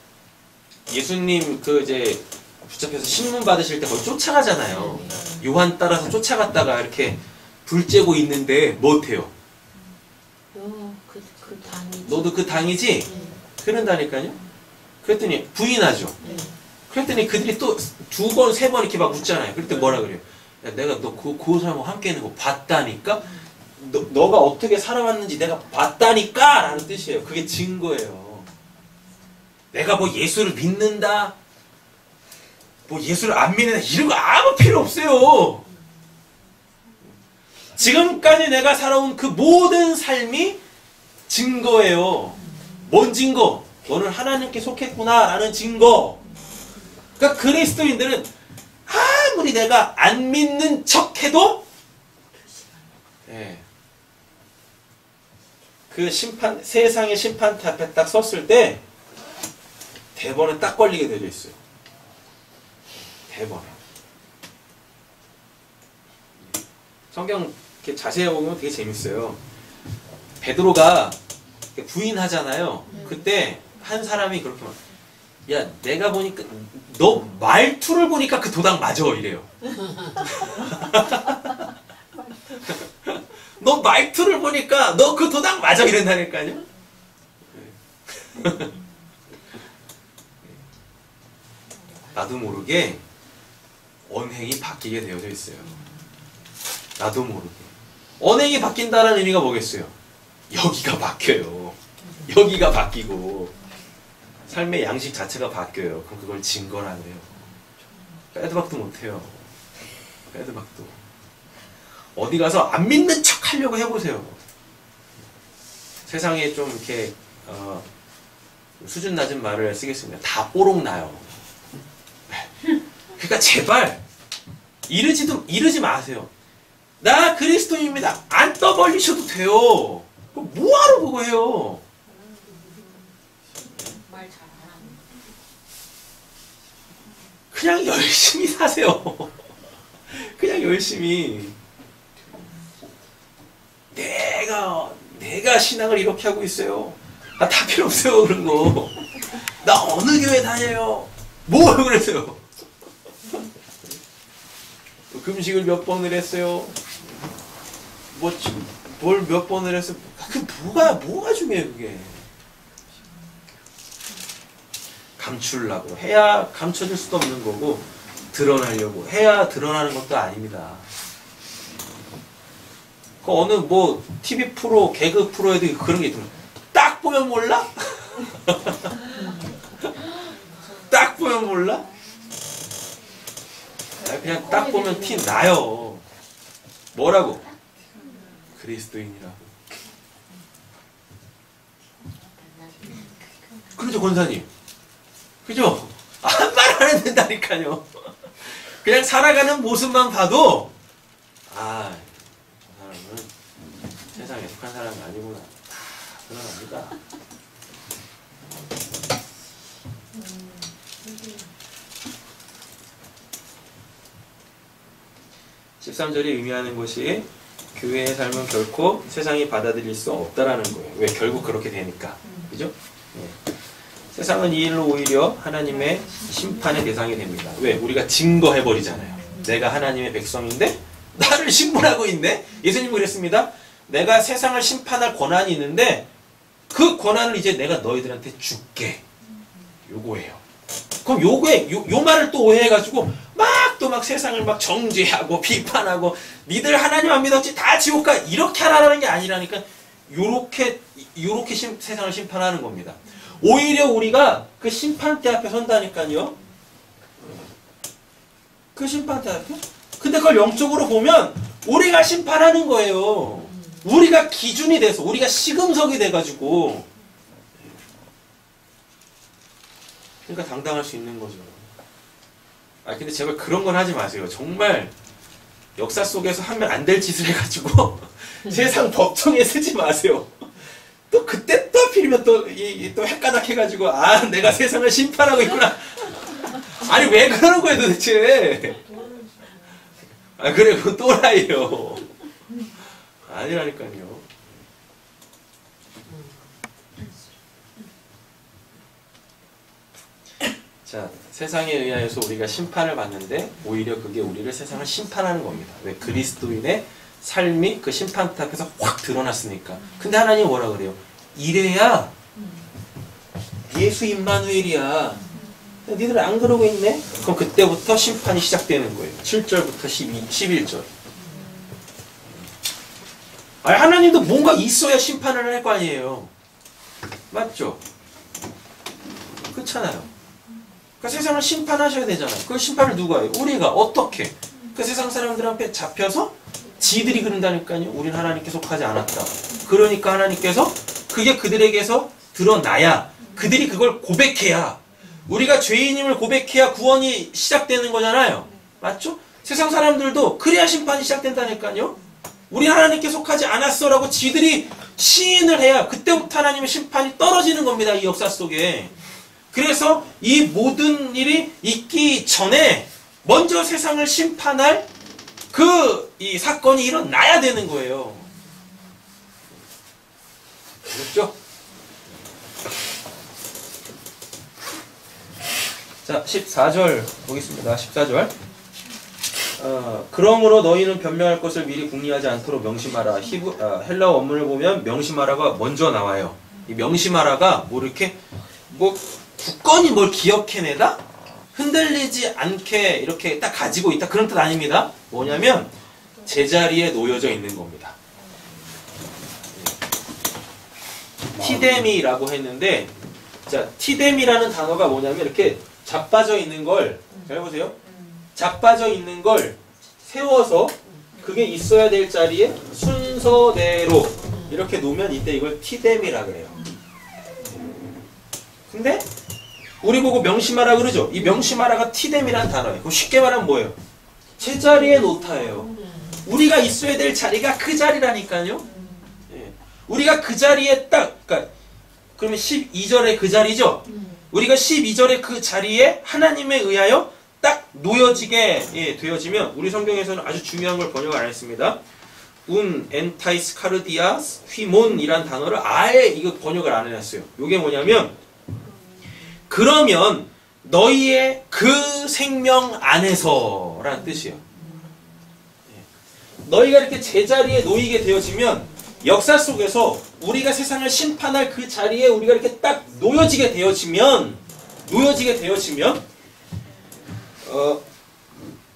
예수님 그 이제 붙잡혀서 신문 받으실 때 거기 쫓아가잖아요. 요한 따라서 쫓아갔다가 이렇게 불 쬐고 있는데 뭐 어때요? 그 당이지. 너도 그 당이지? 네. 그런다니까요. 그랬더니 부인하죠. 네. 그랬더니 그들이 또 2번, 3번 이렇게 막 묻잖아요. 그랬더니 뭐라 그래요? 야, 내가 너 그 사람하고 함께 있는 거 봤다니까? 너가 어떻게 살아왔는지 내가 봤다니까? 라는 뜻이에요. 그게 증거예요. 내가 뭐 예수를 믿는다? 뭐 예수를 안 믿는다? 이런 거 아무 필요 없어요. 지금까지 내가 살아온 그 모든 삶이 증거예요. 뭔 증거? 너는 하나님께 속했구나 라는 증거. 그러니까 그리스도인들은 아무리 내가 안 믿는 척해도 예, 그 심판, 세상의 심판대 앞에 딱 섰을 때 대번에 딱 걸리게 되어 있어요. 대번에. 성경 이렇게 자세히 보면 되게 재밌어요. 베드로가 부인하잖아요. 그때 한 사람이 그렇게 말, 야, 내가 보니까 너 말투를 보니까 그 도당 맞아 이래요. 너 말투를 보니까 너 그 도당 맞아 이런다니까요. 나도 모르게 언행이 바뀌게 되어져 있어요. 나도 모르게. 언행이 바뀐다는 의미가 뭐겠어요? 여기가 바뀌어요. 여기가 바뀌고 삶의 양식 자체가 바뀌어요. 그럼 그걸 증거라 그래요. 빼도 박도 못해요. 빼도 박도. 어디 가서 안 믿는 척 하려고 해보세요. 세상에 좀 이렇게 수준 낮은 말을 쓰겠습니다. 다 뽀록 나요. 그러니까 제발 이러지 마세요. 나 그리스도인입니다. 안 떠벌리셔도 돼요. 뭐하러 그거 해요? 말 잘 안 하는. 그냥 열심히 사세요. 그냥 열심히. 내가 신앙을 이렇게 하고 있어요. 아, 다 필요 없어요, 그런 거. 나 어느 교회 다녀요? 뭐 그랬어요? 금식을 몇 번을 했어요? 뭘 몇 번을 했어요? 그 뭐가 중요해요, 그게. 감추려고 해야 감춰질 수도 없는 거고, 드러나려고 해야 드러나는 것도 아닙니다. 그 어느 뭐 TV 프로, 개그 프로에도 그런 게 있더라고요. 딱 보면 몰라? 딱 보면 몰라? 그냥 딱 보면 티 나요. 뭐라고? 그리스도인이라고. 그렇죠, 권사님. 그죠? 한 말 안 해도 된다니까요. 그냥 살아가는 모습만 봐도 아, 저 사람은 세상에 속한 사람이 아니구나. 드러납니다. 13절이 의미하는 것이 교회의 삶은 결코 세상이 받아들일 수 없다라는 거예요. 왜? 결국 그렇게 되니까. 그죠? 네. 세상은 이 일로 오히려 하나님의 심판의 대상이 됩니다. 왜? 우리가 증거해버리잖아요. 내가 하나님의 백성인데 나를 신문하고 있네? 예수님 그랬습니다. 내가 세상을 심판할 권한이 있는데 그 권한을 이제 내가 너희들한테 줄게. 요거예요. 그럼 요 말을 또 오해해가지고 막 세상을 막 정죄하고 비판하고 니들 하나님 안 믿었지 다 지옥 가 이렇게 하라는 게 아니라니까 요렇게 세상을 심판하는 겁니다. 오히려 우리가 그 심판대 앞에 선다니까요. 그 심판대 앞에? 근데 그걸 영적으로 보면 우리가 심판하는 거예요. 우리가 기준이 돼서 우리가 시금석이 돼가지고 그러니까 당당할 수 있는 거죠. 아 근데 제발 그런 건 하지 마세요. 정말 역사 속에서 하면 안 될 짓을 해가지고 세상 법정에 쓰지 마세요. 또 그때 또 하필이면 또 헷가닥 해가지고 아 내가 세상을 심판하고 있구나. 아니 왜 그러는 거예요 도대체. 아 그래 그거 또라이요. 아니라니까요. 자, 세상에 의하여서 우리가 심판을 받는데 오히려 그게 우리를 세상을 심판하는 겁니다. 왜? 그리스도인의 삶이 그 심판 앞에서 확 드러났으니까. 근데 하나님 뭐라 그래요? 이래야 예수 임마누엘이야. 니들 안 그러고 있네? 그럼 그때부터 심판이 시작되는 거예요. 7절부터 11절. 아니, 하나님도 뭔가 있어야 심판을 할 거 아니에요. 맞죠? 그렇잖아요. 그러니까 세상을 심판하셔야 되잖아요. 그 심판을 누가 해요? 우리가 어떻게? 그 세상 사람들한테 잡혀서 지들이 그런다니까요. 우리는 하나님께 속하지 않았다. 그러니까 하나님께서 그게 그들에게서 드러나야 그들이 그걸 고백해야 우리가 죄인임을 고백해야 구원이 시작되는 거잖아요. 맞죠? 세상 사람들도 그래야 심판이 시작된다니까요. 우리 하나님께 속하지 않았어라고 지들이 시인을 해야 그때부터 하나님의 심판이 떨어지는 겁니다. 이 역사 속에. 그래서 이 모든 일이 있기 전에 먼저 세상을 심판할 이 사건이 일어나야 되는 거예요. 그렇죠? 자, 14절 보겠습니다. 14절. 그러므로 너희는 변명할 것을 미리 궁리하지 않도록 명심하라. 헬라어 원문을 보면 명심하라가 먼저 나와요. 이 명심하라가 뭐 이렇게 굳건히 뭘 기억해내다? 흔들리지 않게 이렇게 딱 가지고 있다. 그런 뜻 아닙니다. 뭐냐면 제자리에 놓여져 있는 겁니다. 티데미라고 했는데, 자, 티데미라는 단어가 뭐냐면 이렇게 자빠져 있는 걸, 잘 보세요. 자빠져 있는 걸 세워서 그게 있어야 될 자리에 순서대로 이렇게 놓으면 이때 이걸 티데미라 그래요. 근데 우리 보고 명심하라 그러죠. 이 명심하라가 티데미라는 단어예요. 그럼 쉽게 말하면 뭐예요? 제자리에 놓다예요. 우리가 있어야 될 자리가 그 자리라니까요. 예. 우리가 그 자리에 그러니까 그러면 12절의 그 자리죠. 우리가 12절의 그 자리에 하나님에 의하여 딱 놓여지게 되어지면 우리 성경에서는 아주 중요한 걸 번역을 안 했습니다. 엔타이스 카르디아스 휘몬이란 단어를 아예 이거 번역을 안 해놨어요. 이게 뭐냐면 그러면 너희의 그 생명 안에서 라는 뜻이에요. 너희가 이렇게 제자리에 놓이게 되어지면 역사 속에서 우리가 세상을 심판할 그 자리에 우리가 이렇게 딱 놓여지게 되어지면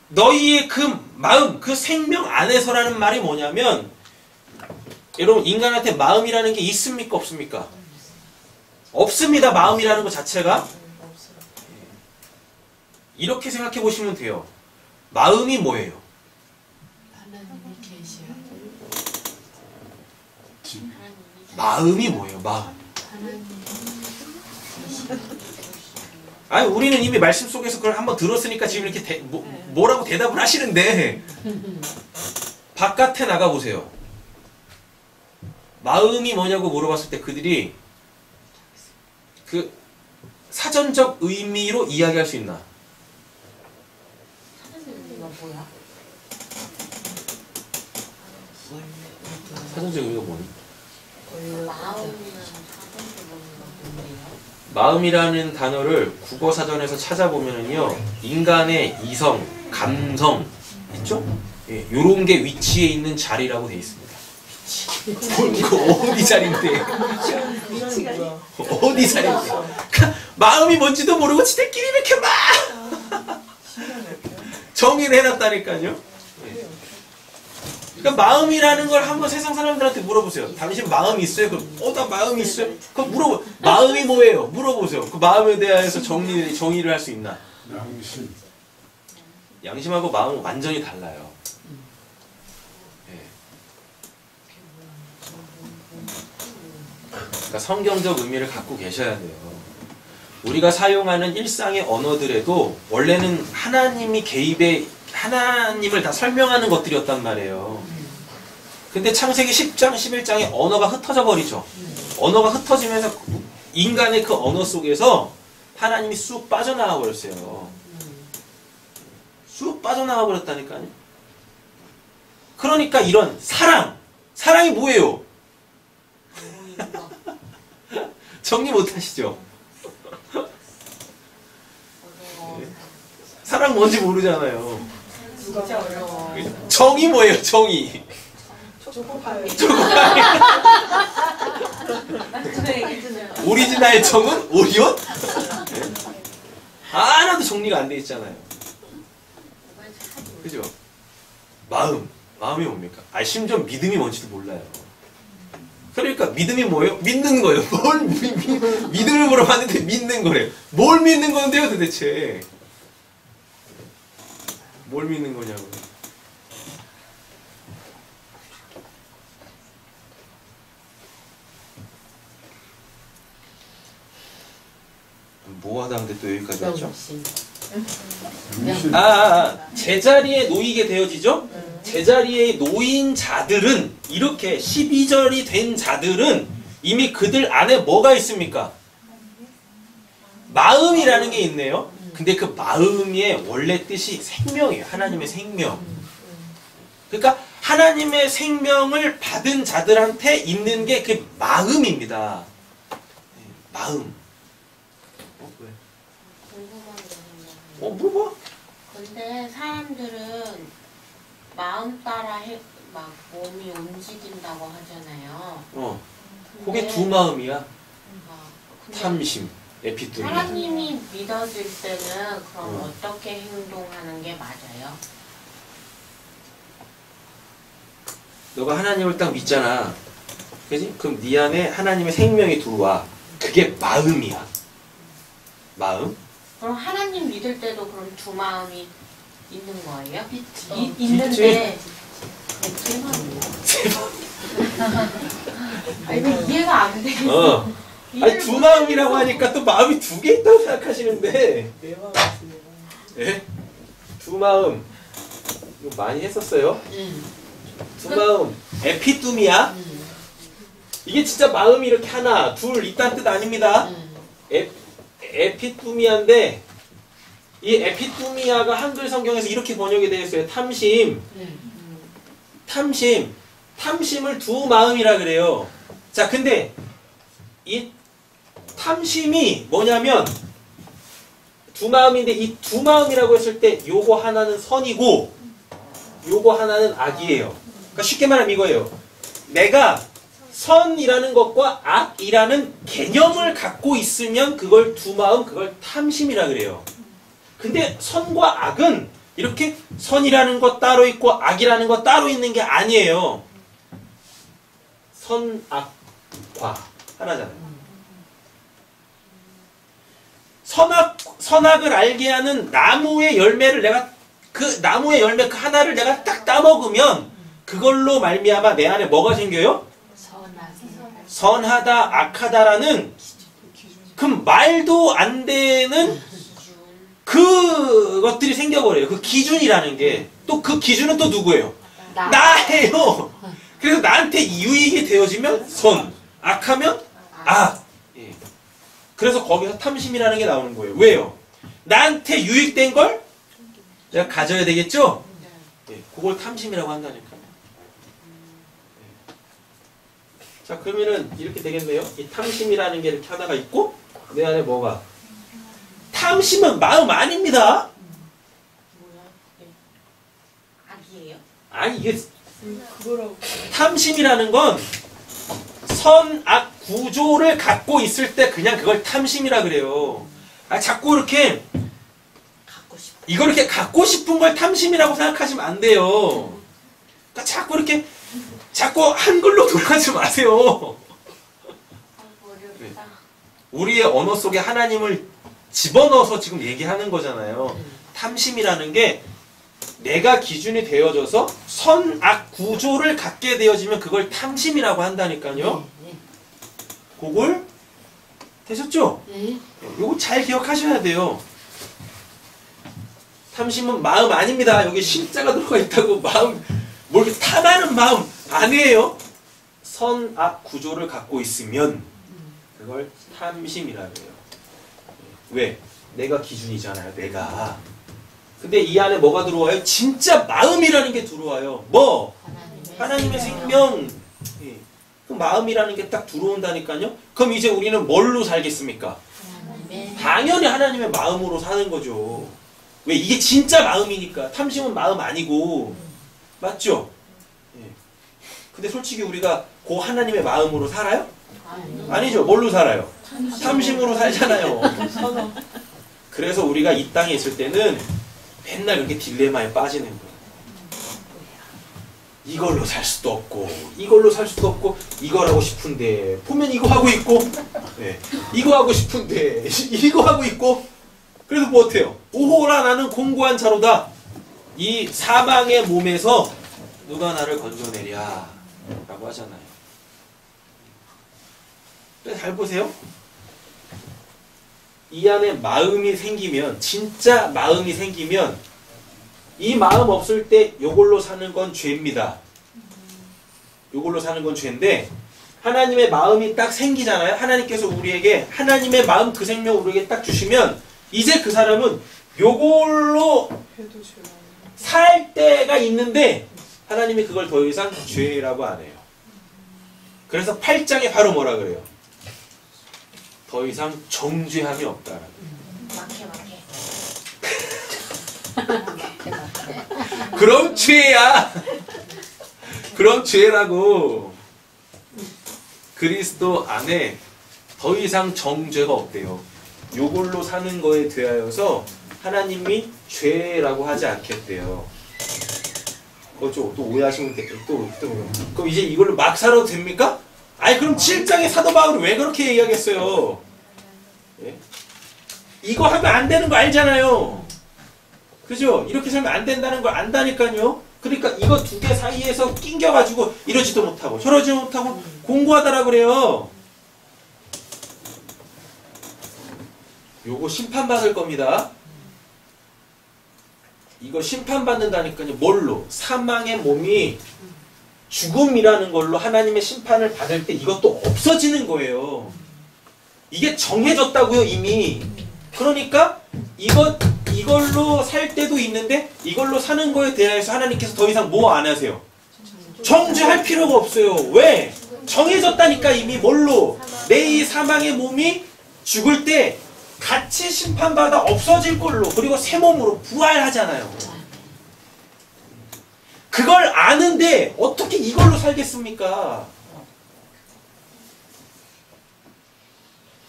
너희의 그 마음, 그 생명 안에서라는 말이 뭐냐면 여러분 인간한테 마음이라는 게 있습니까? 없습니까? 없습니다. 마음이라는 것 자체가. 이렇게 생각해 보시면 돼요. 마음이 뭐예요? 하나님이 계셔. 마음이 뭐예요? 마음. 하나님이 아니 우리는 이미 말씀 속에서 그걸 한번 들었으니까 지금 이렇게 뭐라고 대답을 하시는데 바깥에 나가보세요. 마음이 뭐냐고 물어봤을 때 그들이 그 사전적 의미로 이야기할 수 있나? 뭐야? 사전적 의미가 뭐니? 마음이나 마음이라는 단어를 국어 사전에서 찾아보면은요, 인간의 이성, 감성 있죠? 예, 요런 게 위치해 있는 자리라고 돼 있습니다. 이거 어디 자리인데? 어디 자리인데? 마음이 뭔지도 모르고 지들끼리 이렇게 막 정의를 해놨다니까요. 그러니까 마음이라는 걸 한번 세상 사람들한테 물어보세요. 당신 마음이 있어요? 그럼 나 마음이 있어요? 그럼 마음이 뭐예요? 물어보세요. 그 마음에 대해서 정의를 할 수 있나? 양심. 양심하고 마음은 완전히 달라요. 예. 그러니까 성경적 의미를 갖고 계셔야 돼요. 우리가 사용하는 일상의 언어들에도 원래는 하나님을 다 설명하는 것들이었단 말이에요. 근데 창세기 10장, 11장에 언어가 흩어져 버리죠. 언어가 흩어지면서 인간의 그 언어 속에서 하나님이 쑥 빠져나와 버렸어요. 쑥 빠져나와 버렸다니까요. 그러니까 이런 사랑이 뭐예요? 정리 못 하시죠? 사랑 뭔지 모르잖아요. 진짜 어려워. 정이 뭐예요? 정이. 초코파이. 오리지널 정은 오리온? 하나도 정리가 안 돼 있잖아요. 그죠? 마음이 뭡니까? 심지어 믿음이 뭔지도 몰라요. 그러니까 믿음이 뭐예요? 믿는 거예요. 뭘 믿음을 물어봤는데 믿는 거래요. 뭘 믿는 건데요, 도대체? 뭘 믿는 거냐고요. 뭐 하다 근데 또 여기까지 왔죠? 제자리에 놓이게 되어지죠? 제자리에 놓인 자들은 이렇게 12절이 된 자들은 이미 그들 안에 뭐가 있습니까? 마음이라는 게 있네요. 근데 그 마음의 원래 뜻이 생명이에요. 하나님의 생명. 그러니까 하나님의 생명을 받은 자들한테 있는 게 그 마음입니다. 마음. 왜? 궁금한 게 있는데. 물어봐. 근데 사람들은 마음 따라 막 몸이 움직인다고 하잖아요. 그게 두 마음이야. 근데 탐심, 에피토미. 하나님이 믿어질 때는 그럼 어떻게 행동하는 게 맞아요? 너가 하나님을 딱 믿잖아. 그지? 그럼 네 안에 하나님의 생명이 들어와. 그게 마음이야. 마음? 그럼 하나님 믿을 때도 그럼 두 마음이 있는 거예요? 있는데 세 마음. 이거 이해가 안 돼. 두 마음이라고 하니까 또 마음이 두 개 있다고 생각하시는데. 예? 두 마음. 이거 많이 했었어요? 두 마음. 에피뚜미야? 이게 진짜 마음이 이렇게 하나, 둘 있다는 뜻 아닙니다. 에피뚜미아인데 이 에피뚜미아가 한글 성경에서 이렇게 번역이 되어 있어요. 탐심. 탐심을 두 마음이라 그래요. 자, 근데 이 탐심이 뭐냐면 두 마음인데 이 두 마음이라고 했을 때 요거 하나는 선이고 요거 하나는 악이에요. 그러니까 쉽게 말하면 이거예요. 내가 선이라는 것과 악이라는 개념을 갖고 있으면 그걸 두 마음, 그걸 탐심이라 그래요. 근데 선과 악은 이렇게 선이라는 것 따로 있고 악이라는 것 따로 있는 게 아니에요. 선, 악, 과 하나잖아요. 선악을 알게 하는 나무의 열매를 내가 그 나무의 열매 그 하나를 내가 딱 따먹으면 그걸로 말미암아 내 안에 뭐가 생겨요? 선하다, 악하다라는 그 말도 안 되는 그것들이 생겨버려요. 그 기준이라는 게. 또 그 기준은 또 누구예요? 나예요. 그래서 나한테 유익이 되어지면 선, 악하면 악. 예. 그래서 거기서 탐심이라는 게 나오는 거예요. 왜요? 나한테 유익된 걸 내가 가져야 되겠죠? 예. 그걸 탐심이라고 한다니까요. 자, 그러면은 이렇게 되겠네요. 이 탐심이라는 게 이렇게 하나가 있고 내 안에 뭐가? 탐심은 마음 아닙니다. 뭐야? 악이에요? 아니 이게 탐심이라는 건 선악 구조를 갖고 있을 때 그냥 그걸 탐심이라 그래요. 자꾸 이렇게 갖고 싶어. 이걸 이렇게 갖고 싶은 걸 탐심이라고 생각하시면 안 돼요. 그러니까 자꾸 한글로 돌아가지 마세요. 어렵다. 우리의 언어 속에 하나님을 집어넣어서 지금 얘기하는 거잖아요. 탐심이라는 게 내가 기준이 되어져서 선악 구조를 갖게 되어지면 그걸 탐심이라고 한다니까요. 그걸 되셨죠? 이거 잘 기억하셔야 돼요. 탐심은 마음 아닙니다. 여기 심자가 들어가 있다고 마음 뭐 이렇게 탐하는 마음 아니에요. 선악 구조를 갖고 있으면 그걸 탐심이라고 해요. 왜? 내가 기준이잖아요. 내가. 근데 이 안에 뭐가 들어와요? 진짜 마음이라는 게 들어와요. 뭐? 하나님의 생명. 예. 그 마음이라는 게 딱 들어온다니까요. 그럼 이제 우리는 뭘로 살겠습니까? 당연히 하나님의 마음으로 사는 거죠. 왜? 이게 진짜 마음이니까. 탐심은 마음 아니고. 맞죠? 예. 근데 솔직히 우리가 그 하나님의 마음으로 살아요? 아니죠. 뭘로 살아요? 탐심으로 살잖아요. 그래서 우리가 이 땅에 있을 때는 맨날 이렇게 딜레마에 빠지는 거예요. 이걸로 살 수도 없고 이걸로 살 수도 없고 이걸 하고 싶은데 보면 이거 하고 있고 네. 이거 하고 싶은데 이거 하고 있고 그래서 뭐 어때요? 오호라 나는 공고한 자로다. 이 사망의 몸에서 누가 나를 건져내랴 라고 하잖아요. 잘 보세요. 이 안에 마음이 생기면 진짜 마음이 생기면 이 마음 없을 때 요걸로 사는 건 죄입니다. 요걸로 사는 건 죄인데 하나님의 마음이 딱 생기잖아요. 하나님께서 우리에게 하나님의 마음 그 생명을 우리에게 딱 주시면 이제 그 사람은 요걸로 살 때가 있는데 하나님이 그걸 더 이상 죄라고 안 해요. 그래서 8장에 바로 뭐라 그래요? 더 이상 정죄함이 없다라고. 그럼 죄야. 그럼 죄라고. 그리스도 안에 더 이상 정죄가 없대요. 요걸로 사는 거에 대하여서 하나님이 죄라고 하지 않겠대요. 또 오해하시면 또 그럼 이제 이걸로 막 살아도 됩니까? 아니 그럼 7장의 사도 바울이 왜 그렇게 이야기했어요? 예? 이거 하면 안 되는 거 알잖아요. 그죠? 이렇게 살면 안 된다는 걸 안다니까요. 그러니까 이거 두 개 사이에서 낑겨가지고 이러지도 못하고 저러지도 못하고 공고하다라 그래요. 요거 심판받을 겁니다. 이거 심판받는다니까요. 뭘로? 사망의 몸이 죽음이라는 걸로 하나님의 심판을 받을 때 이것도 없어지는 거예요. 이게 정해졌다고요, 이미. 그러니까 이걸로 살 때도 있는데 이걸로 사는 거에 대해서 하나님께서 더 이상 뭐 안 하세요? 정죄할 필요가 없어요. 왜? 정해졌다니까 이미 뭘로? 내 이 사망의 몸이 죽을 때 같이 심판받아 없어질 걸로 그리고 새 몸으로 부활하잖아요. 그걸 아는데 어떻게 이걸로 살겠습니까?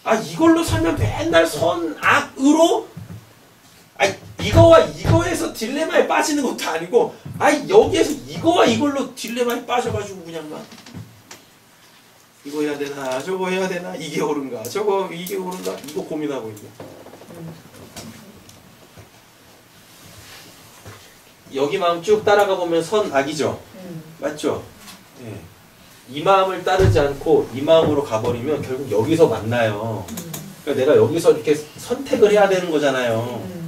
아 이걸로 살면 맨날 선악으로 이거와 이거에서 딜레마에 빠지는 것도 아니고 여기에서 이거와 이걸로 딜레마에 빠져가지고 그냥 막 이거 해야 되나 저거 해야 되나 이게 옳은가 저거 이게 옳은가 이거 고민하고 있네. 여기 마음 쭉 따라가 보면 선악이죠. 맞죠? 네. 이 마음을 따르지 않고 이 마음으로 가버리면 결국 여기서 만나요. 그러니까 내가 여기서 이렇게 선택을 해야 되는 거잖아요.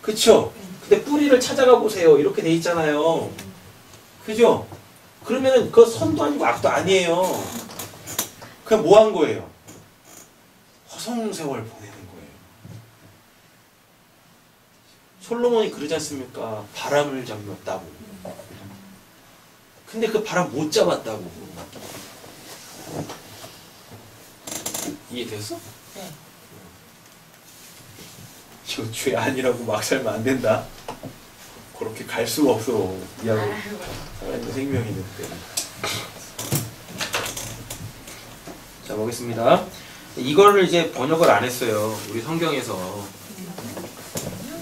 그쵸? 근데 뿌리를 찾아가 보세요. 이렇게 돼 있잖아요. 그죠? 그러면은 그 선도 아니고 악도 아니에요. 그냥 뭐 한 거예요? 허송세월 보내는 거예요. 솔로몬이 그러지 않습니까? 바람을 잡았다고. 근데 그 바람 못 잡았다고. 이해됐어? 네. 이거 죄 아니라고 막 살면 안 된다. 그렇게 갈 수가 없어. 이하고 살아있는 생명이 있는데. 자, 보겠습니다. 이거를 이제 번역을 안 했어요. 우리 성경에서.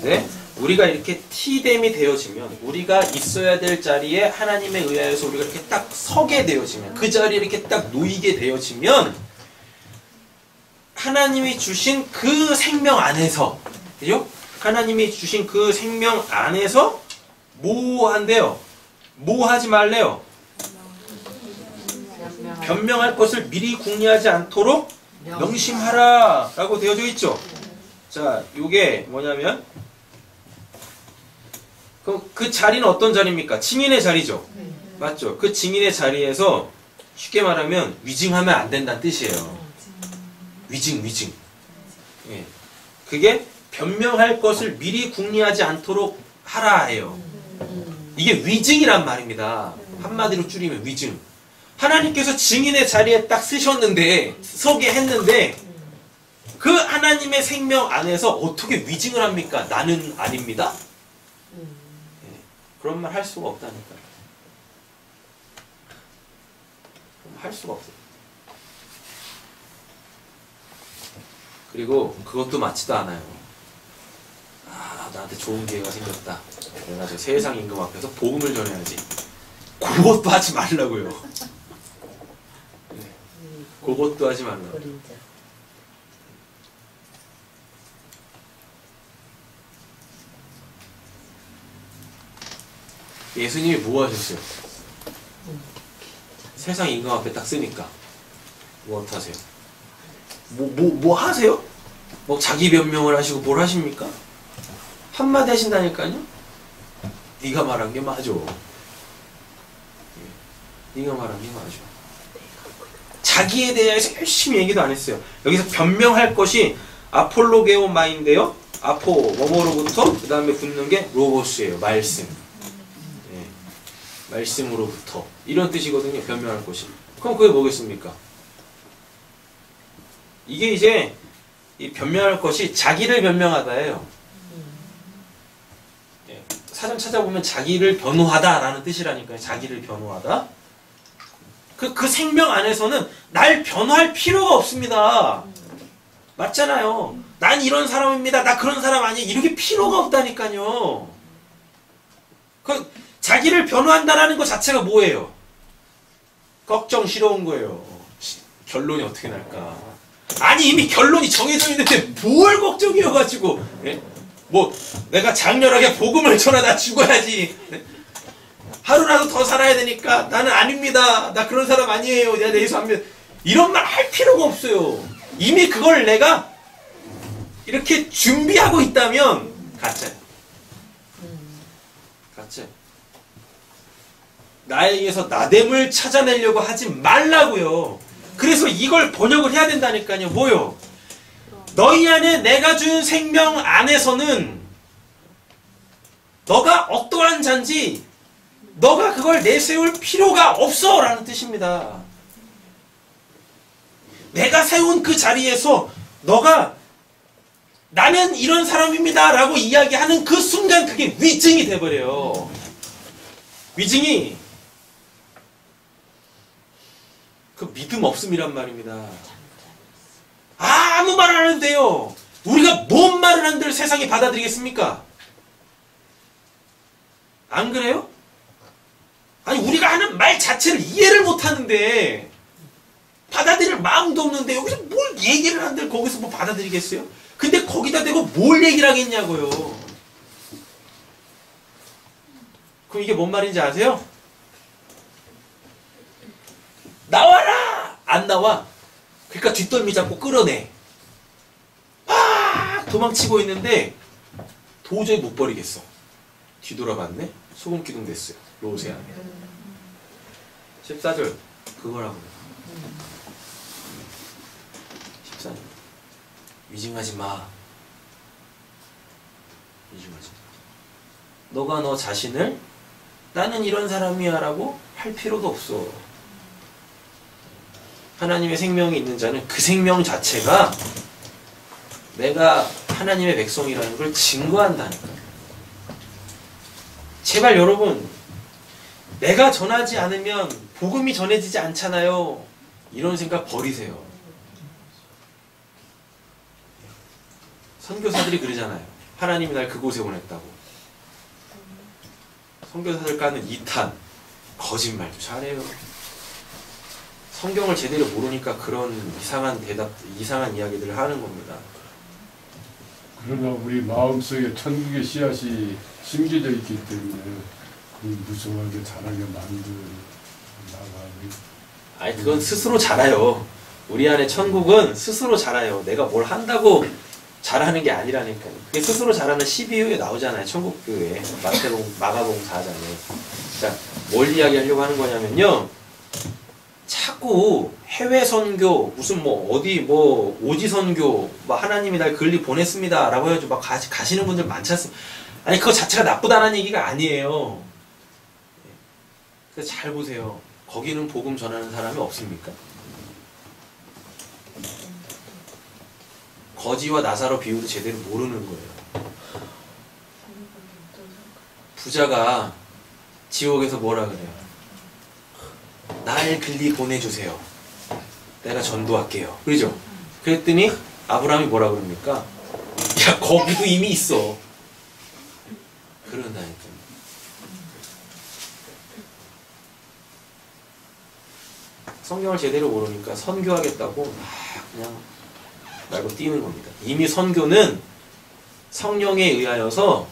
네? 우리가 이렇게 T됨이 되어지면 우리가 있어야 될 자리에 하나님에 의하여서 우리가 이렇게 딱 서게 되어지면 그 자리에 이렇게 딱 놓이게 되어지면 하나님이 주신 그 생명 안에서 그죠? 하나님이 주신 그 생명 안에서 뭐 한대요? 뭐 하지 말래요? 변명할 것을 미리 궁리하지 않도록 명심하라 라고 되어져 있죠. 자, 요게 뭐냐면 그럼 그 자리는 어떤 자리입니까? 증인의 자리죠. 맞죠? 그 증인의 자리에서 쉽게 말하면 위증하면 안 된다는 뜻이에요. 위증. 예. 그게 변명할 것을 미리 궁리하지 않도록 하라 해요. 이게 위증이란 말입니다. 한마디로 줄이면 위증. 하나님께서 증인의 자리에 딱 서게 했는데 그 하나님의 생명 안에서 어떻게 위증을 합니까? 나는 아닙니다. 예, 그런 말 할 수가 없다니까요. 할 수가 없어요. 그리고 그것도 맞지도 않아요. 아, 나한테 좋은 기회가 생겼다. 내가 저 세상 임금 앞에서 복음을 전해야지. 그것도 하지 말라고요. 네, 그것도 하지 말라고. 예수님이 뭐 하셨어요? 세상 임금 앞에 딱 쓰니까 뭐 하세요? 뭐 하세요? 뭐 자기 변명을 하시고 뭘 하십니까? 한마디 하신다니까요? 네가 말한 게 맞아. 네가 말한 게 맞아. 자기에 대해서 열심히 얘기도 안 했어요. 여기서 변명할 것이 아폴로게오마인데요. 아포 뭐뭐로부터 그 다음에 붙는 게 로고스예요. 말씀. 예. 말씀으로부터 이런 뜻이거든요. 변명할 것이. 그럼 그게 뭐겠습니까? 이게 이제 이 변명할 것이 자기를 변명하다예요. 예. 사전 찾아보면 자기를 변호하다라는 뜻이라니까요. 자기를 변호하다. 그 생명 안에서는 날 변호할 필요가 없습니다. 맞잖아요. 난 이런 사람입니다. 나 그런 사람 아니에요. 이렇게 필요가 없다니까요. 그 자기를 변호한다라는 것 자체가 뭐예요? 걱정스러운 거예요. 결론이 어떻게 날까? 아니 이미 결론이 정해져 있는데 뭘 걱정이어가지고 예? 뭐 내가 장렬하게 복음을 전하다 죽어야지. 예? 하루라도 더 살아야 되니까 나는 아닙니다. 나 그런 사람 아니에요. 내가 예수 안 믿. 이런 말 할 필요가 없어요. 이미 그걸 내가 이렇게 준비하고 있다면 가짜야. 가짜야. 나에게서 나됨을 찾아내려고 하지 말라고요. 그래서 이걸 번역을 해야 된다니까요. 뭐요? 너희 안에 내가 준 생명 안에서는 너가 어떠한 자인지 너가 그걸 내세울 필요가 없어 라는 뜻입니다. 내가 세운 그 자리에서 너가 나는 이런 사람입니다 라고 이야기하는 그 순간 그게 위증이 돼버려요. 위증이 그 믿음 없음이란 말입니다. 아무 말 안 해도 돼요. 우리가 뭔 말을 한들 세상이 받아들이겠습니까? 안 그래요? 아니 우리가 하는 말 자체를 이해를 못하는데 받아들일 마음도 없는데 여기서 뭘 얘기를 한들 거기서 뭐 받아들이겠어요? 근데 거기다 대고 뭘 얘기를 하겠냐고요. 그럼 이게 뭔 말인지 아세요? 나와라! 안 나와. 그러니까 뒷덜미 잡고 끌어내. 막 도망치고 있는데 도저히 못 버리겠어. 뒤돌아봤네? 소금기둥 됐어요. 로세 안에. 14절 그거라고요. 14절 위증하지 마. 위증하지 마. 너가 너 자신을 나는 이런 사람이야 라고 할 필요도 없어. 하나님의 생명이 있는 자는 그 생명 자체가 내가 하나님의 백성이라는 걸 증거한다니까. 제발 여러분, 내가 전하지 않으면 복음이 전해지지 않잖아요. 이런 생각 버리세요. 선교사들이 그러잖아요. 하나님이 날 그곳에 보냈다고. 선교사들 까는 2탄 거짓말도 잘해요. 성경을 제대로 모르니까 그런 이상한 대답, 이상한 이야기들을 하는 겁니다. 그러나 우리 마음속에 천국의 씨앗이 심겨져 있기 때문에 무성하게 자라게 나가는. 아니 그건 스스로 자라요. 우리 안에 천국은 스스로 자라요. 내가 뭘 한다고 자라는 게 아니라니까요. 그게 스스로 자라는 12호에 나오잖아요. 천국교회 마가복음 4장에. 자, 뭘 이야기하려고 하는 거냐면요. 자꾸 해외 선교 무슨 뭐 어디 뭐 오지 선교 뭐 하나님이 날 글리 보냈습니다 라고 해가지고 막 가시는 분들 많지 않습니까? 아니 그거 자체가 나쁘다는 얘기가 아니에요. 그래서 잘 보세요. 거기는 복음 전하는 사람이 없습니까? 거지와 나사로 비유도 제대로 모르는 거예요. 부자가 지옥에서 뭐라 그래요? 날 글리 보내주세요. 내가 전도할게요. 그러죠? 그랬더니 아브라함이 뭐라 그럽니까? 야, 거기도 이미 있어. 그런다니까. 성경을 제대로 모르니까 선교하겠다고 막 그냥 말고 뛰는 겁니다. 이미 선교는 성령에 의하여서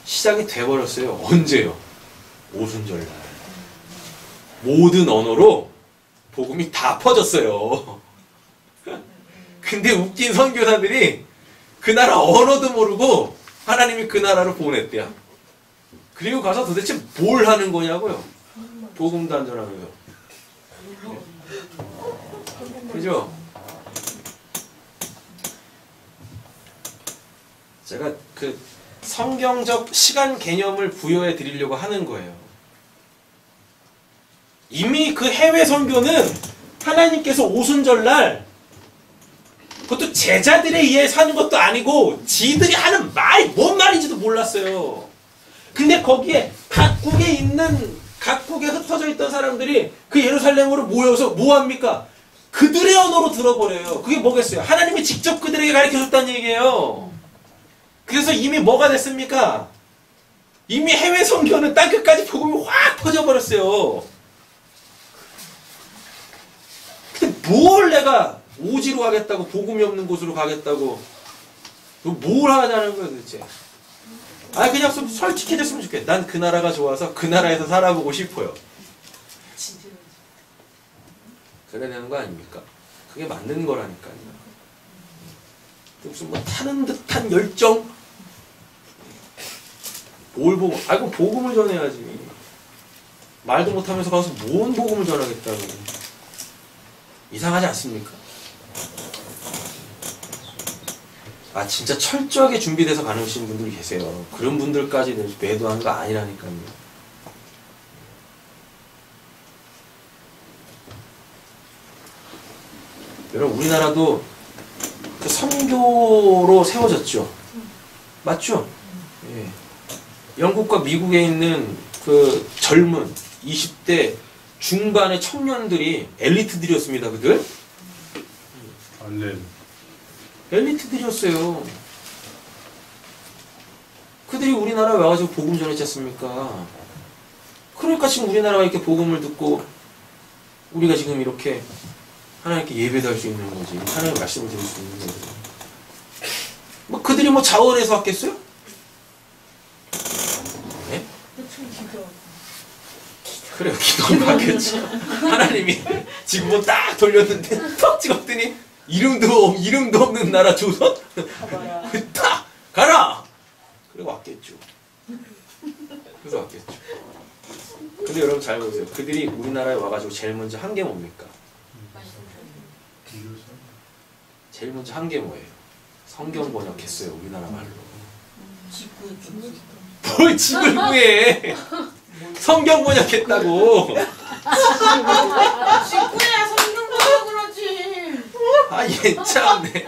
시작이 돼버렸어요. 언제요? 오순절날. 모든 언어로 복음이 다 퍼졌어요. 근데 웃긴 선교사들이 그 나라 언어도 모르고 하나님이 그 나라로 보냈대요. 그리고 가서 도대체 뭘 하는 거냐고요? 복음도 안 전하고요. 그죠? 제가 그 성경적 시간 개념을 부여해 드리려고 하는 거예요. 이미 그 해외 선교는 하나님께서 오순절날 그것도 제자들에 의해 사는 것도 아니고 지들이 하는 말이 뭔 말인지도 몰랐어요. 근데 거기에 각국에 흩어져 있던 사람들이 그 예루살렘으로 모여서 뭐합니까? 그들의 언어로 들어버려요. 그게 뭐겠어요? 하나님이 직접 그들에게 가르쳐줬다는 얘기예요. 그래서 이미 뭐가 됐습니까? 이미 해외 선교는 땅끝까지 복음이 확 퍼져버렸어요. 근데 뭘 내가 오지로 가겠다고, 복음이 없는 곳으로 가겠다고, 뭘 하자는 거야 도대체? 아니 그냥 좀 솔직해졌으면 좋겠다. 난 그 나라가 좋아서 그 나라에서 살아보고 싶어요. 그래야 되는 거 아닙니까? 그게 맞는 거라니까요. 무슨 뭐 타는 듯한 열정? 뭘 보고? 아 이거 복음을 전해야지. 말도 못하면서 가서 뭔 복음을 전하겠다고. 이상하지 않습니까? 아 진짜 철저하게 준비돼서 가는 분들이 계세요. 그런 분들까지 매도하는 거 아니라니까요. 여러분 우리나라도 그 선교로 세워졌죠. 맞죠? 예. 영국과 미국에 있는 그 젊은 20대 중반의 청년들이 엘리트들이었습니다. 그들? 엘리트들이었어요. 그들이 우리나라에 와가지고 복음 전했지 않습니까? 그러니까 지금 우리나라가 이렇게 복음을 듣고 우리가 지금 이렇게 하나님께 예배도 할 수 있는 거지. 하나님의 말씀을 드릴 수 있는 거지. 뭐 그들이 뭐 자원해서 왔겠어요? 네? 그래요. 기도를 하겠죠. 하나님이 지금 뭐 딱 돌렸는데 턱 찍었더니 이름도 없는 나라 조선? 딱 가라! 그리고 왔겠죠. 그래서 왔겠죠. 근데 여러분 잘 보세요. 그들이 우리나라에 와가지고 제일 먼저 한 게 뭡니까? 제일 먼저 한 게 뭐예요? 성경 번역했어요. 우리나라 말로. 뭘 집을 구해? 성경 번역했다고. 직구야 성경 번역을 하지. 아, 얘 참네.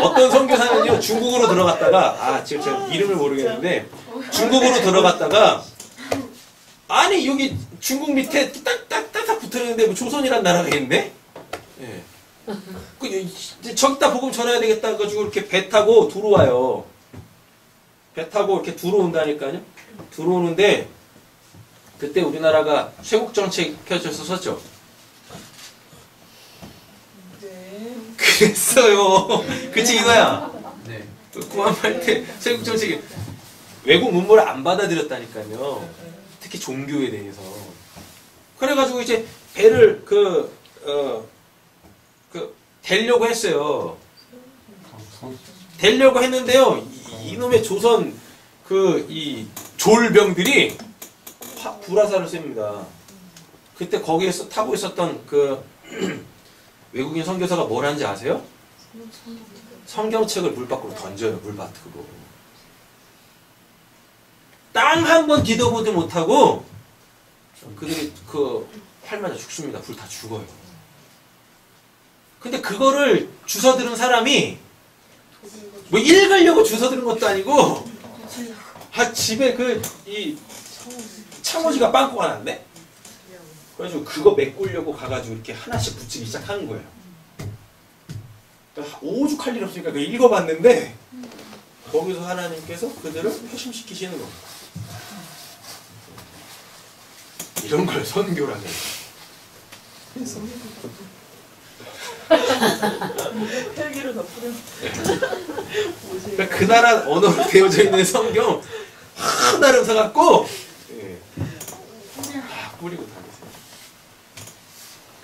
어떤 선교사는요 중국으로 들어갔다가 지금 제가 이름을 모르겠는데 중국으로 들어갔다가 아니 여기 중국 밑에 딱딱딱 붙어있는데 뭐 조선이란 나라가 있네? 예. 저기다 복음 전해야 되겠다 해가지고 이렇게 배 타고 들어와요. 배 타고 이렇게 들어온다니까요. 들어오는데 그때 우리나라가 쇄국 정책 펴졌었죠. 네. 그랬어요. 그치 이거야. 네. 구한말 때 쇄국 정책이 외국 문물을 안 받아들였다니까요. 특히 종교에 대해서. 그래가지고 이제 배를 대려고 했어요. 대려고 했는데요. 이놈의 조선 이 졸병들이 불화살을 쏩니다. 그때 거기에서 타고 있었던 외국인 선교사가 뭘 하는지 아세요? 성경책을 물 밖으로 던져요. 물 밖으로. 땅 한 번 디뎌보지 못하고 그들이 활 맞아 죽습니다. 불 다 죽어요. 근데 그거를 주워 들은 사람이 뭐 읽으려고 주워 들은 것도 아니고 집에 이 창호지가 빵꾸가 났네. 그래가지고 그거 메꾸려고 가가지고 이렇게 하나씩 붙이기 시작하는 거예요. 오죽할 일 없으니까 그걸 읽어봤는데 거기서 하나님께서 그들을 회심시키시는 겁니다. 이런 걸 선교라고 해요. 헬기로 덮으려. 그러니까 그 나라 언어로 되어져 있는 성경 하나를 사갖고 다 뿌리고 다니세요.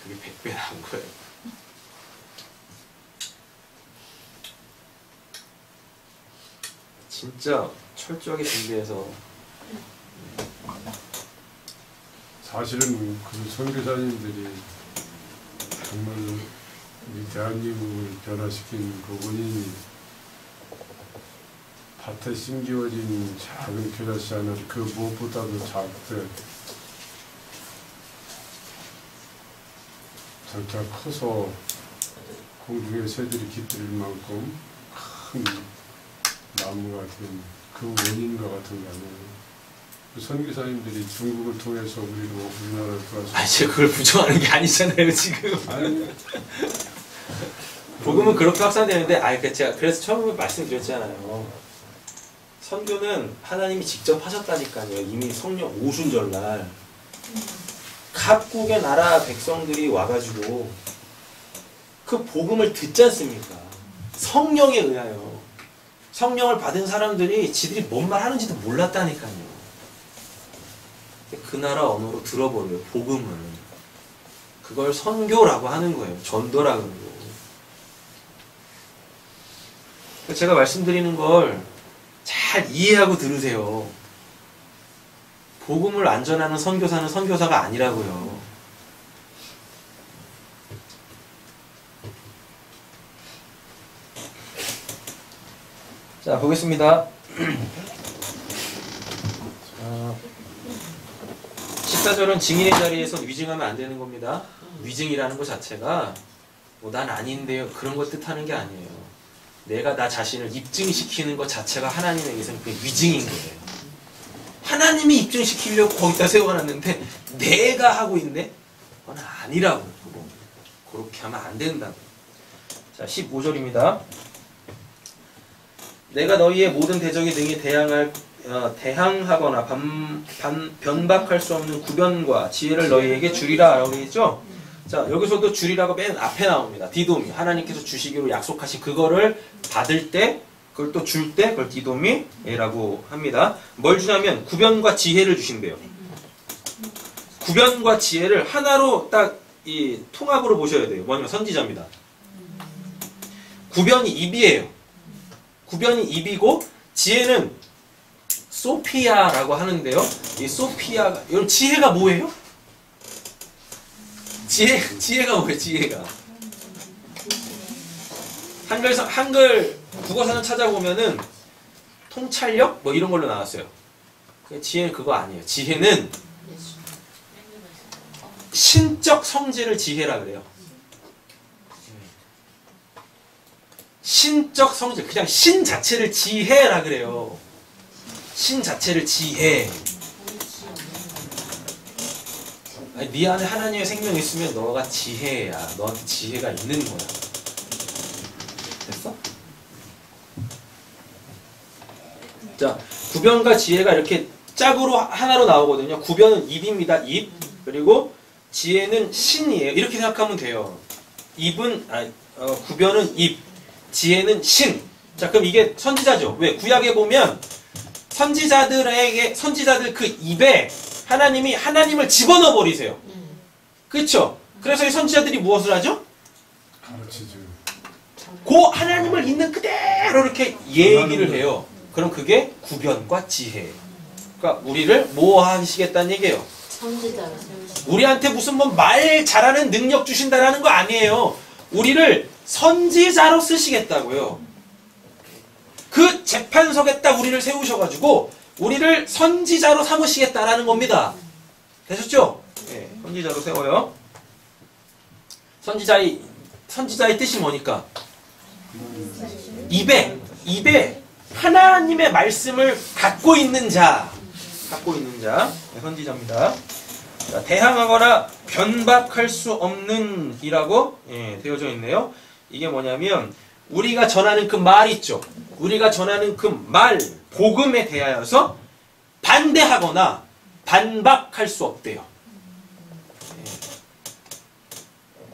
그게 100배 나온 거예요. 진짜 철저하게 준비해서. 사실은 그 선교사님들이 정말로 우리 대한민국을 변화시킨 그분이 밭에 심겨진 작은 겨자씨 하나 그 무엇보다도 작게 장차 커서 공중에 새들이 깃들일 만큼 큰 나무 같은 그 원인과 같은 거 아니에요. 그 선교사님들이 중국을 통해서 우리나라를 들어와서 아니 제가 그걸 부정하는 게 아니잖아요 지금. 아니 복음은 그렇게 확산되는데 제가 그래서 처음에 말씀드렸잖아요. 선교는 하나님이 직접 하셨다니까요. 이미 성령 오순절날 각국의 나라 백성들이 와가지고 그 복음을 듣지 않습니까? 성령에 의하여. 성령을 받은 사람들이 지들이 뭔 말 하는지도 몰랐다니까요. 그 나라 언어로 들어버려요. 복음을. 그걸 선교라고 하는 거예요. 전도라고 하는 거예요. 제가 말씀드리는 걸 잘 이해하고 들으세요. 복음을 안 전하는 선교사는 선교사가 아니라고요. 자, 보겠습니다. 14절은 증인의 자리에서 위증하면 안 되는 겁니다. 위증이라는 것 자체가 난 아닌데요. 그런 걸 뜻하는 게 아니에요. 내가 나 자신을 입증시키는 것 자체가 하나님에게서는 그게 위증인 거예요. 하나님이 입증시키려고 거기다 세워놨는데 내가 하고 있네? 그건 아니라고. 그렇게 하면 안 된다고. 자, 15절입니다. 내가 너희의 모든 대적이 능히 대항하거나 변박할 수 없는 구변과 지혜를 너희에게 주리라 라고 했죠? 자, 여기서도 주리라고 맨 앞에 나옵니다. 디도미. 하나님께서 주시기로 약속하신 그거를 받을 때, 그걸 또 줄 때, 그걸 디도미라고 합니다. 뭘 주냐면 구변과 지혜를 주신대요. 구변과 지혜를 하나로 딱 이 통합으로 보셔야 돼요. 뭐냐면 선지자입니다. 구변이 입이에요. 구변이 입이고 지혜는 소피아라고 하는데요. 이 소피아가 여러분 지혜가 뭐예요? 지혜가 뭐예요? 지혜가 한글 국어사전 찾아보면은 통찰력 뭐 이런 걸로 나왔어요. 지혜는 그거 아니에요. 지혜는 신적 성질을 지혜라 그래요. 신적 성질, 그냥 신 자체를 지혜라 그래요. 신 자체를 지혜. 아니, 네 안에 하나님의 생명이 있으면 너가 지혜야. 너한테 지혜가 있는 거야. 됐어? 자, 구변과 지혜가 이렇게 짝으로 하나로 나오거든요. 구변은 입입니다. 입. 그리고 지혜는 신이에요. 이렇게 생각하면 돼요. 구변은 입. 지혜는 신. 자, 그럼 이게 선지자죠. 왜? 구약에 보면 선지자들 그 입에 하나님이 하나님을 집어넣어 버리세요. 그렇죠? 그래서 이 선지자들이 무엇을 하죠? 가르치죠. 그 하나님을 있는 그대로 이렇게 얘기를 해요. 그럼 그게 구변과 지혜. 그러니까 우리를 뭐 하시겠다는 얘기예요? 선지자로 우리한테 무슨 뭐 말 잘하는 능력 주신다라는 거 아니에요. 우리를 선지자로 쓰시겠다고요. 그 재판석에다 우리를 세우셔가지고 우리를 선지자로 삼으시겠다라는 겁니다. 되셨죠? 네, 선지자로 세워요. 선지자의 뜻이 뭐니까? 입에 하나님의 말씀을 갖고 있는 자, 선지자입니다. 자, 대항하거나 변박할 수 없는 이라고 되어져 있네요. 이게 뭐냐면 우리가 전하는 그 말 있죠. 우리가 전하는 그 말, 복음에 대하여서 반대하거나 반박할 수 없대요.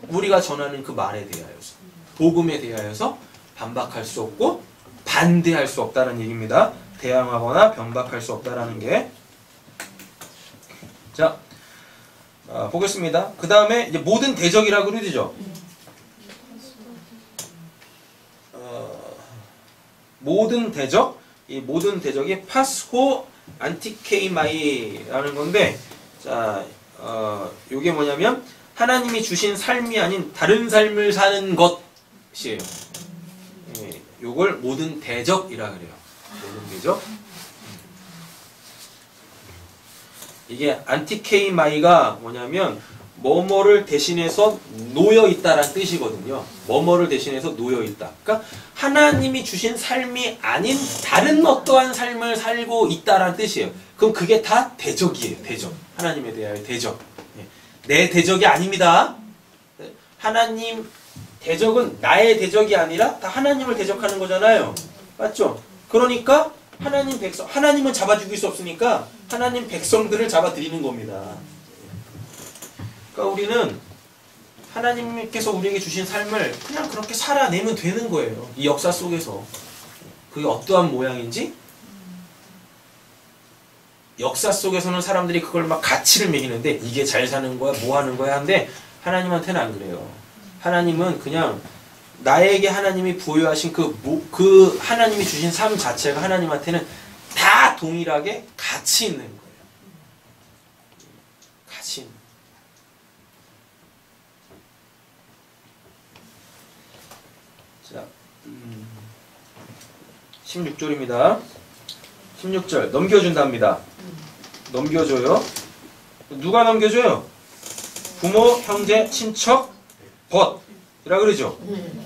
우리가 전하는 그 말에 대하여서, 복음에 대하여서 반박할 수 없고 반대할 수 없다는 얘기입니다. 대항하거나 변박할 수 없다라는 게. 자, 보겠습니다. 그 다음에 이제 모든 대적이라고 그러죠. 모든 대적, 이 모든 대적이 파스호 안티케이마이라는 건데, 자, 요게 뭐냐면 하나님이 주신 삶이 아닌 다른 삶을 사는 것이에요. 요걸 모든 대적이라 그래요. 모든 대적. 이게 안티케이마이가 뭐냐면 뭐뭐를 대신해서 놓여 있다라는 뜻이거든요. 뭐뭐를 대신해서 놓여 있다. 그러니까 하나님이 주신 삶이 아닌 다른 어떠한 삶을 살고 있다라는 뜻이에요. 그럼 그게 다 대적이에요. 대적. 하나님에 대하여 대적. 내 대적이 아닙니다. 하나님 대적은 나의 대적이 아니라 다 하나님을 대적하는 거잖아요. 맞죠? 그러니까 하나님 백성, 하나님은 잡아 죽일 수 없으니까 하나님 백성들을 잡아 드리는 겁니다. 그러니까 우리는 하나님께서 우리에게 주신 삶을 그냥 그렇게 살아내면 되는 거예요. 이 역사 속에서. 그게 어떠한 모양인지 역사 속에서는 사람들이 그걸 막 가치를 매기는데 이게 잘 사는 거야, 뭐 하는 거야 한데 하나님한테는 안 그래요. 하나님은 그냥 나에게 하나님이 부여하신 그 하나님이 주신 삶 자체가 하나님한테는 다 동일하게 가치 있는 거예요. 가치 있는. 16절입니다. 16절 넘겨준답니다. 넘겨줘요. 누가 넘겨줘요? 부모, 형제, 친척, 벗이라 그러죠.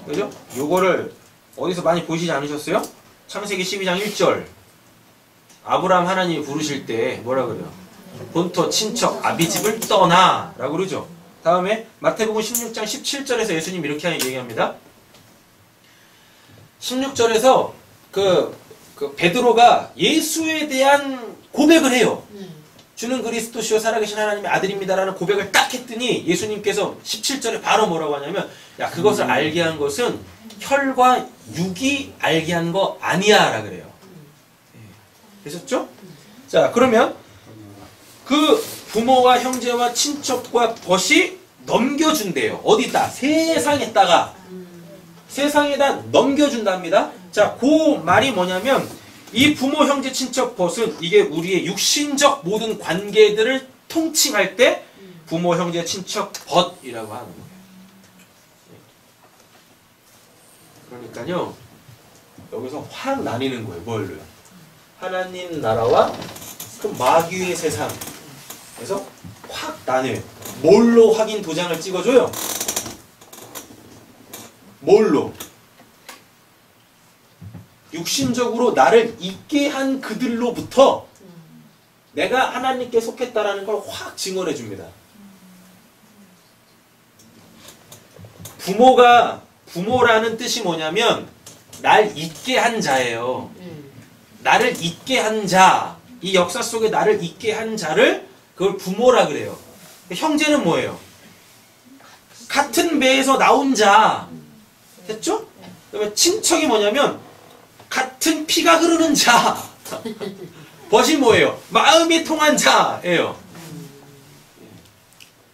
그죠? 요거를 어디서 많이 보시지 않으셨어요? 창세기 12장 1절. 아브라함 하나님이 부르실 때 뭐라 그래요? 본토, 친척, 아비집을 떠나 라고 그러죠. 다음에 마태복음 16장 17절에서 예수님 이렇게 얘기합니다. 16절에서 그 베드로가 예수에 대한 고백을 해요. 주는 그리스도시요 살아계신 하나님의 아들입니다라는 고백을 딱 했더니 예수님께서 17절에 바로 뭐라고 하냐면 야 그것을 알게 한 것은 혈과 육이 알게 한 거 아니야 라 그래요. 되셨죠? 자 그러면 그 부모와 형제와 친척과 벗이 넘겨준대요. 어디다? 세상에다가 세상에다 넘겨준답니다. 자, 그 말이 뭐냐면 이 부모, 형제, 친척, 벗은 이게 우리의 육신적 모든 관계들을 통칭할 때 부모, 형제, 친척, 벗이라고 하는 거예요. 그러니까요, 여기서 확 나뉘는 거예요. 뭘로요? 하나님 나라와 그 마귀의 세상. 그래서 확 나뉘어요. 뭘로 확인 도장을 찍어줘요? 뭘로? 육신적으로 나를 잊게 한 그들로부터 내가 하나님께 속했다라는 걸 확 증언해 줍니다. 부모라는 뜻이 뭐냐면 날 잊게 한 자예요. 나를 잊게 한 자, 이 역사 속에 나를 잊게 한 자를 그걸 부모라 그래요. 형제는 뭐예요? 같은 배에서 나온 자. 됐죠? 그러면 친척이 뭐냐면 같은 피가 흐르는 자. 벗이 뭐예요? 마음이 통한 자예요.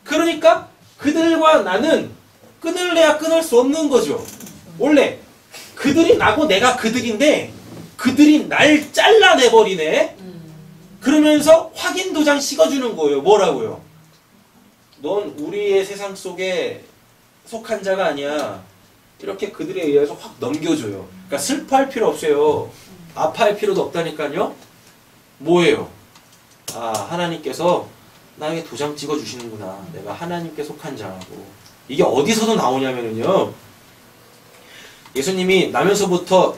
그러니까 그들과 나는 끊을래야 끊을 수 없는 거죠. 원래 그들이 나고 내가 그들인데 그들이 날 잘라내버리네. 그러면서 확인 도장 찍어주는 거예요. 뭐라고요? 넌 우리의 세상 속에 속한 자가 아니야. 이렇게 그들에 의해서 확 넘겨줘요. 그러니까 슬퍼할 필요 없어요. 아파할 필요도 없다니까요. 뭐예요? 아, 하나님께서 나에게 도장 찍어주시는구나. 내가 하나님께 속한 자라고. 이게 어디서도 나오냐면요. 예수님이 나면서부터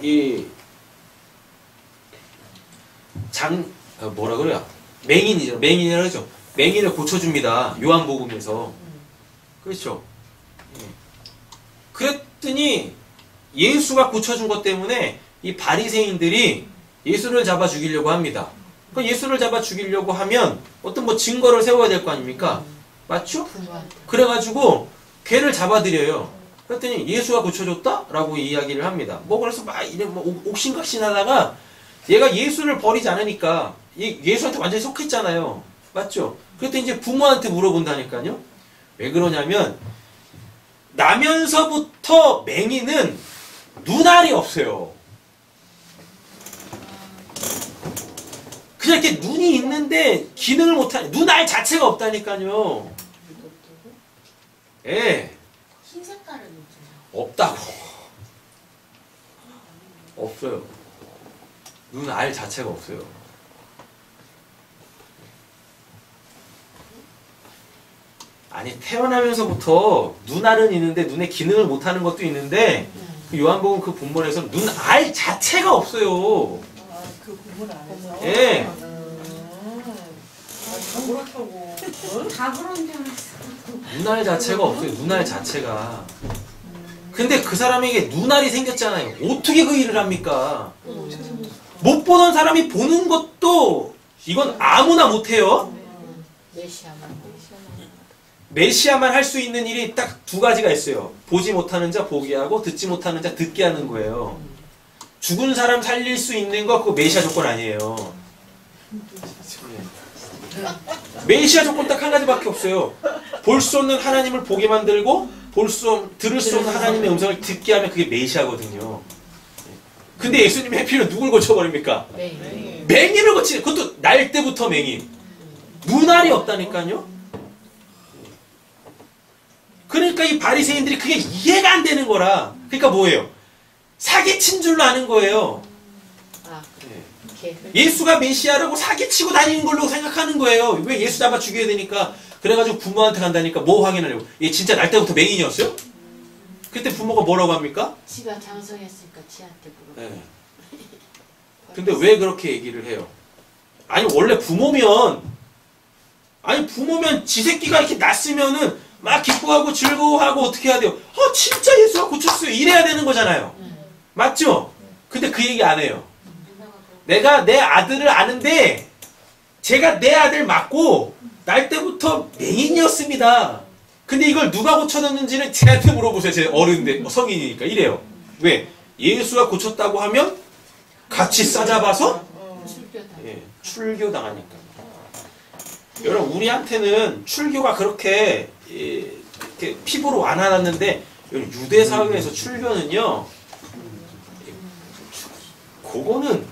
뭐라 그래요? 맹인이죠. 맹인이라 그러죠. 맹인을 고쳐줍니다. 요한복음에서. 그렇죠. 그랬더니 예수가 고쳐준 것 때문에 이 바리새인들이 예수를 잡아 죽이려고 합니다. 그 예수를 잡아 죽이려고 하면 어떤 뭐 증거를 세워야 될 거 아닙니까? 맞죠? 그래가지고 걔를 잡아들여요. 그랬더니 예수가 고쳐줬다? 라고 이야기를 합니다. 뭐 그래서 막 이래 뭐 옥신각신하다가 얘가 예수를 버리지 않으니까 예수한테 완전히 속했잖아요. 맞죠? 그랬더니 이제 부모한테 물어본다니까요. 왜 그러냐면 나면서부터 맹인은 눈알이 없어요. 그냥 이렇게 눈이 있는데 기능을 못하는 눈알 자체가 없다니까요. 예. 흰 색깔은 있잖아. 없다고. 없어요. 눈알 자체가 없어요. 아니 태어나면서부터 눈알은 있는데 눈의 기능을 못하는 것도 있는데 그 요한복음 그 본문에서 눈알 자체가 없어요. 아, 그 구분 안에서? 예. 다 그렇다고. 다 그런 줄 알았어. 눈알 자체가 없어요. 눈알 자체가. 근데 그 사람에게 눈알이 생겼잖아요. 어떻게 그 일을 합니까? 못 보던 사람이 보는 것도 이건 아무나 못해요. 메시아만 할 수 있는 일이 딱 두 가지가 있어요. 보지 못하는 자 보게 하고 듣지 못하는 자 듣게 하는 거예요. 죽은 사람 살릴 수 있는 거 그거 메시아 조건 아니에요. 메시아 조건 딱 한 가지밖에 없어요. 볼 수 없는 하나님을 보게 만들고 들을 수 없는 하나님의 음성을 듣게 하면 그게 메시아거든요. 근데 예수님이 해필은 누굴 고쳐버립니까? 맹인을 고치는, 그것도 날 때부터 맹인. 눈알이 없다니까요. 그러니까 이 바리새인들이 그게 이해가 안 되는 거라. 그러니까 뭐예요? 사기친 줄로 아는 거예요. 예수가 메시아라고 사기치고 다니는 걸로 생각하는 거예요. 왜 예수 잡아 죽여야 되니까. 그래가지고 부모한테 간다니까 뭐 확인하려고. 얘 진짜 날 때부터 맹인이었어요? 그때 부모가 뭐라고 합니까? 지가 장성했으니까 지한테 물어봐. 네. 근데 왜 그렇게 얘기를 해요? 아니 원래 부모면 지 새끼가 이렇게 낳았으면은 막 기뻐하고 즐거워하고 어떻게 해야 돼요? 진짜 예수가 고쳤어요. 이래야 되는 거잖아요. 맞죠? 근데 그 얘기 안 해요. 내가 내 아들을 아는데 제가 내 아들 맞고 날 때부터 맹인이었습니다. 근데 이걸 누가 고쳐놨는지는 제한테 물어보세요. 제 어른인데 성인이니까 이래요. 왜? 예수가 고쳤다고 하면 같이 싸잡아서 출교당하니까. 여러분 우리한테는 출교가 그렇게 피부로 와닿았는데 유대 사회에서 출교는요. 그거는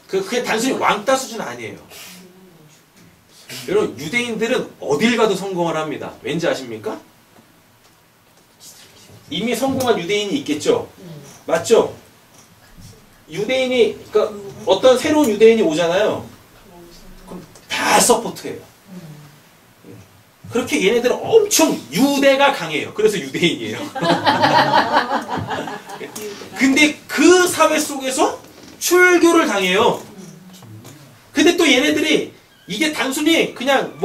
그게 단순히 왕따 수준 아니에요. 여러분 유대인들은 어딜 가도 성공을 합니다. 왠지 아십니까? 이미 성공한 유대인이 있겠죠? 맞죠? 유대인이 그러니까 어떤 새로운 유대인이 오잖아요. 그럼 다 서포트해요. 그렇게 얘네들은 엄청 유대가 강해요. 그래서 유대인이에요. 근데 그 사회 속에서 출교를 당해요. 근데 또 얘네들이 이게 단순히 그냥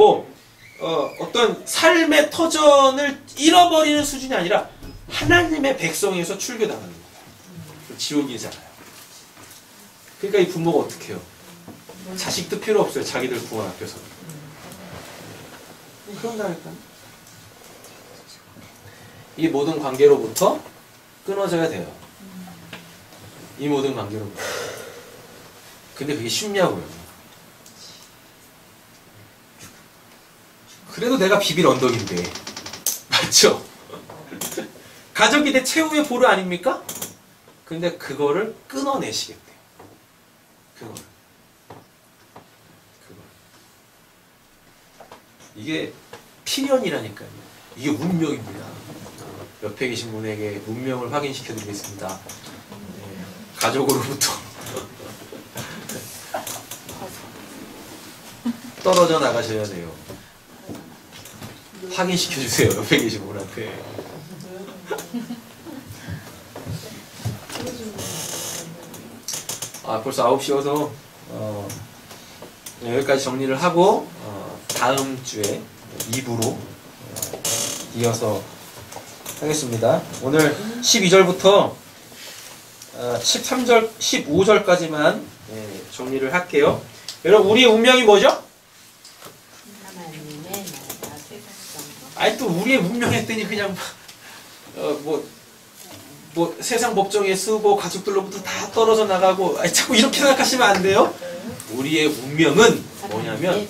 어떤 삶의 터전을 잃어버리는 수준이 아니라 하나님의 백성에서 출교당하는 거예요. 지옥이잖아요. 그러니까 이 부모가 어떻게 해요? 자식도 필요 없어요. 자기들 구원 앞에서. 그런다니까. 이 모든 관계로부터 끊어져야 돼요. 이 모든 관계로부터. 근데 그게 쉽냐고요. 그래도 내가 비빌 언덕인데. 맞죠? 가족이 내 최후의 보루 아닙니까? 근데 그거를 끊어내시겠대요. 그거를. 이게 필연이라니까요. 이게 운명입니다. 옆에 계신 분에게 운명을 확인시켜 드리겠습니다. 네, 가족으로부터 떨어져 나가셔야 돼요. 확인시켜 주세요. 옆에 계신 분한테. 벌써 9시여서 여기까지 정리를 하고 다음 주에 2부로 이어서 하겠습니다. 오늘 12절부터 13절, 15절까지만 정리를 할게요. 여러분, 우리의 운명이 뭐죠? 하나님의 나라 세상 아니, 또 우리의 운명 했더니 그냥 세상 법정에 쓰고 가족들로부터 다 떨어져 나가고, 아니, 자꾸 이렇게 생각하시면 안 돼요. 우리의 운명은 뭐냐면,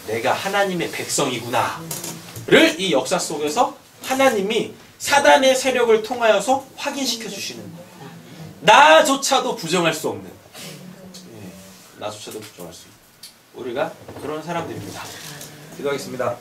내가 하나님의 백성이구나 를 이 역사 속에서 하나님이 사단의 세력을 통하여서 확인시켜 주시는 거예요. 나조차도 부정할 수 없는, 나조차도 부정할 수 있는 우리가 그런 사람들입니다. 기도하겠습니다.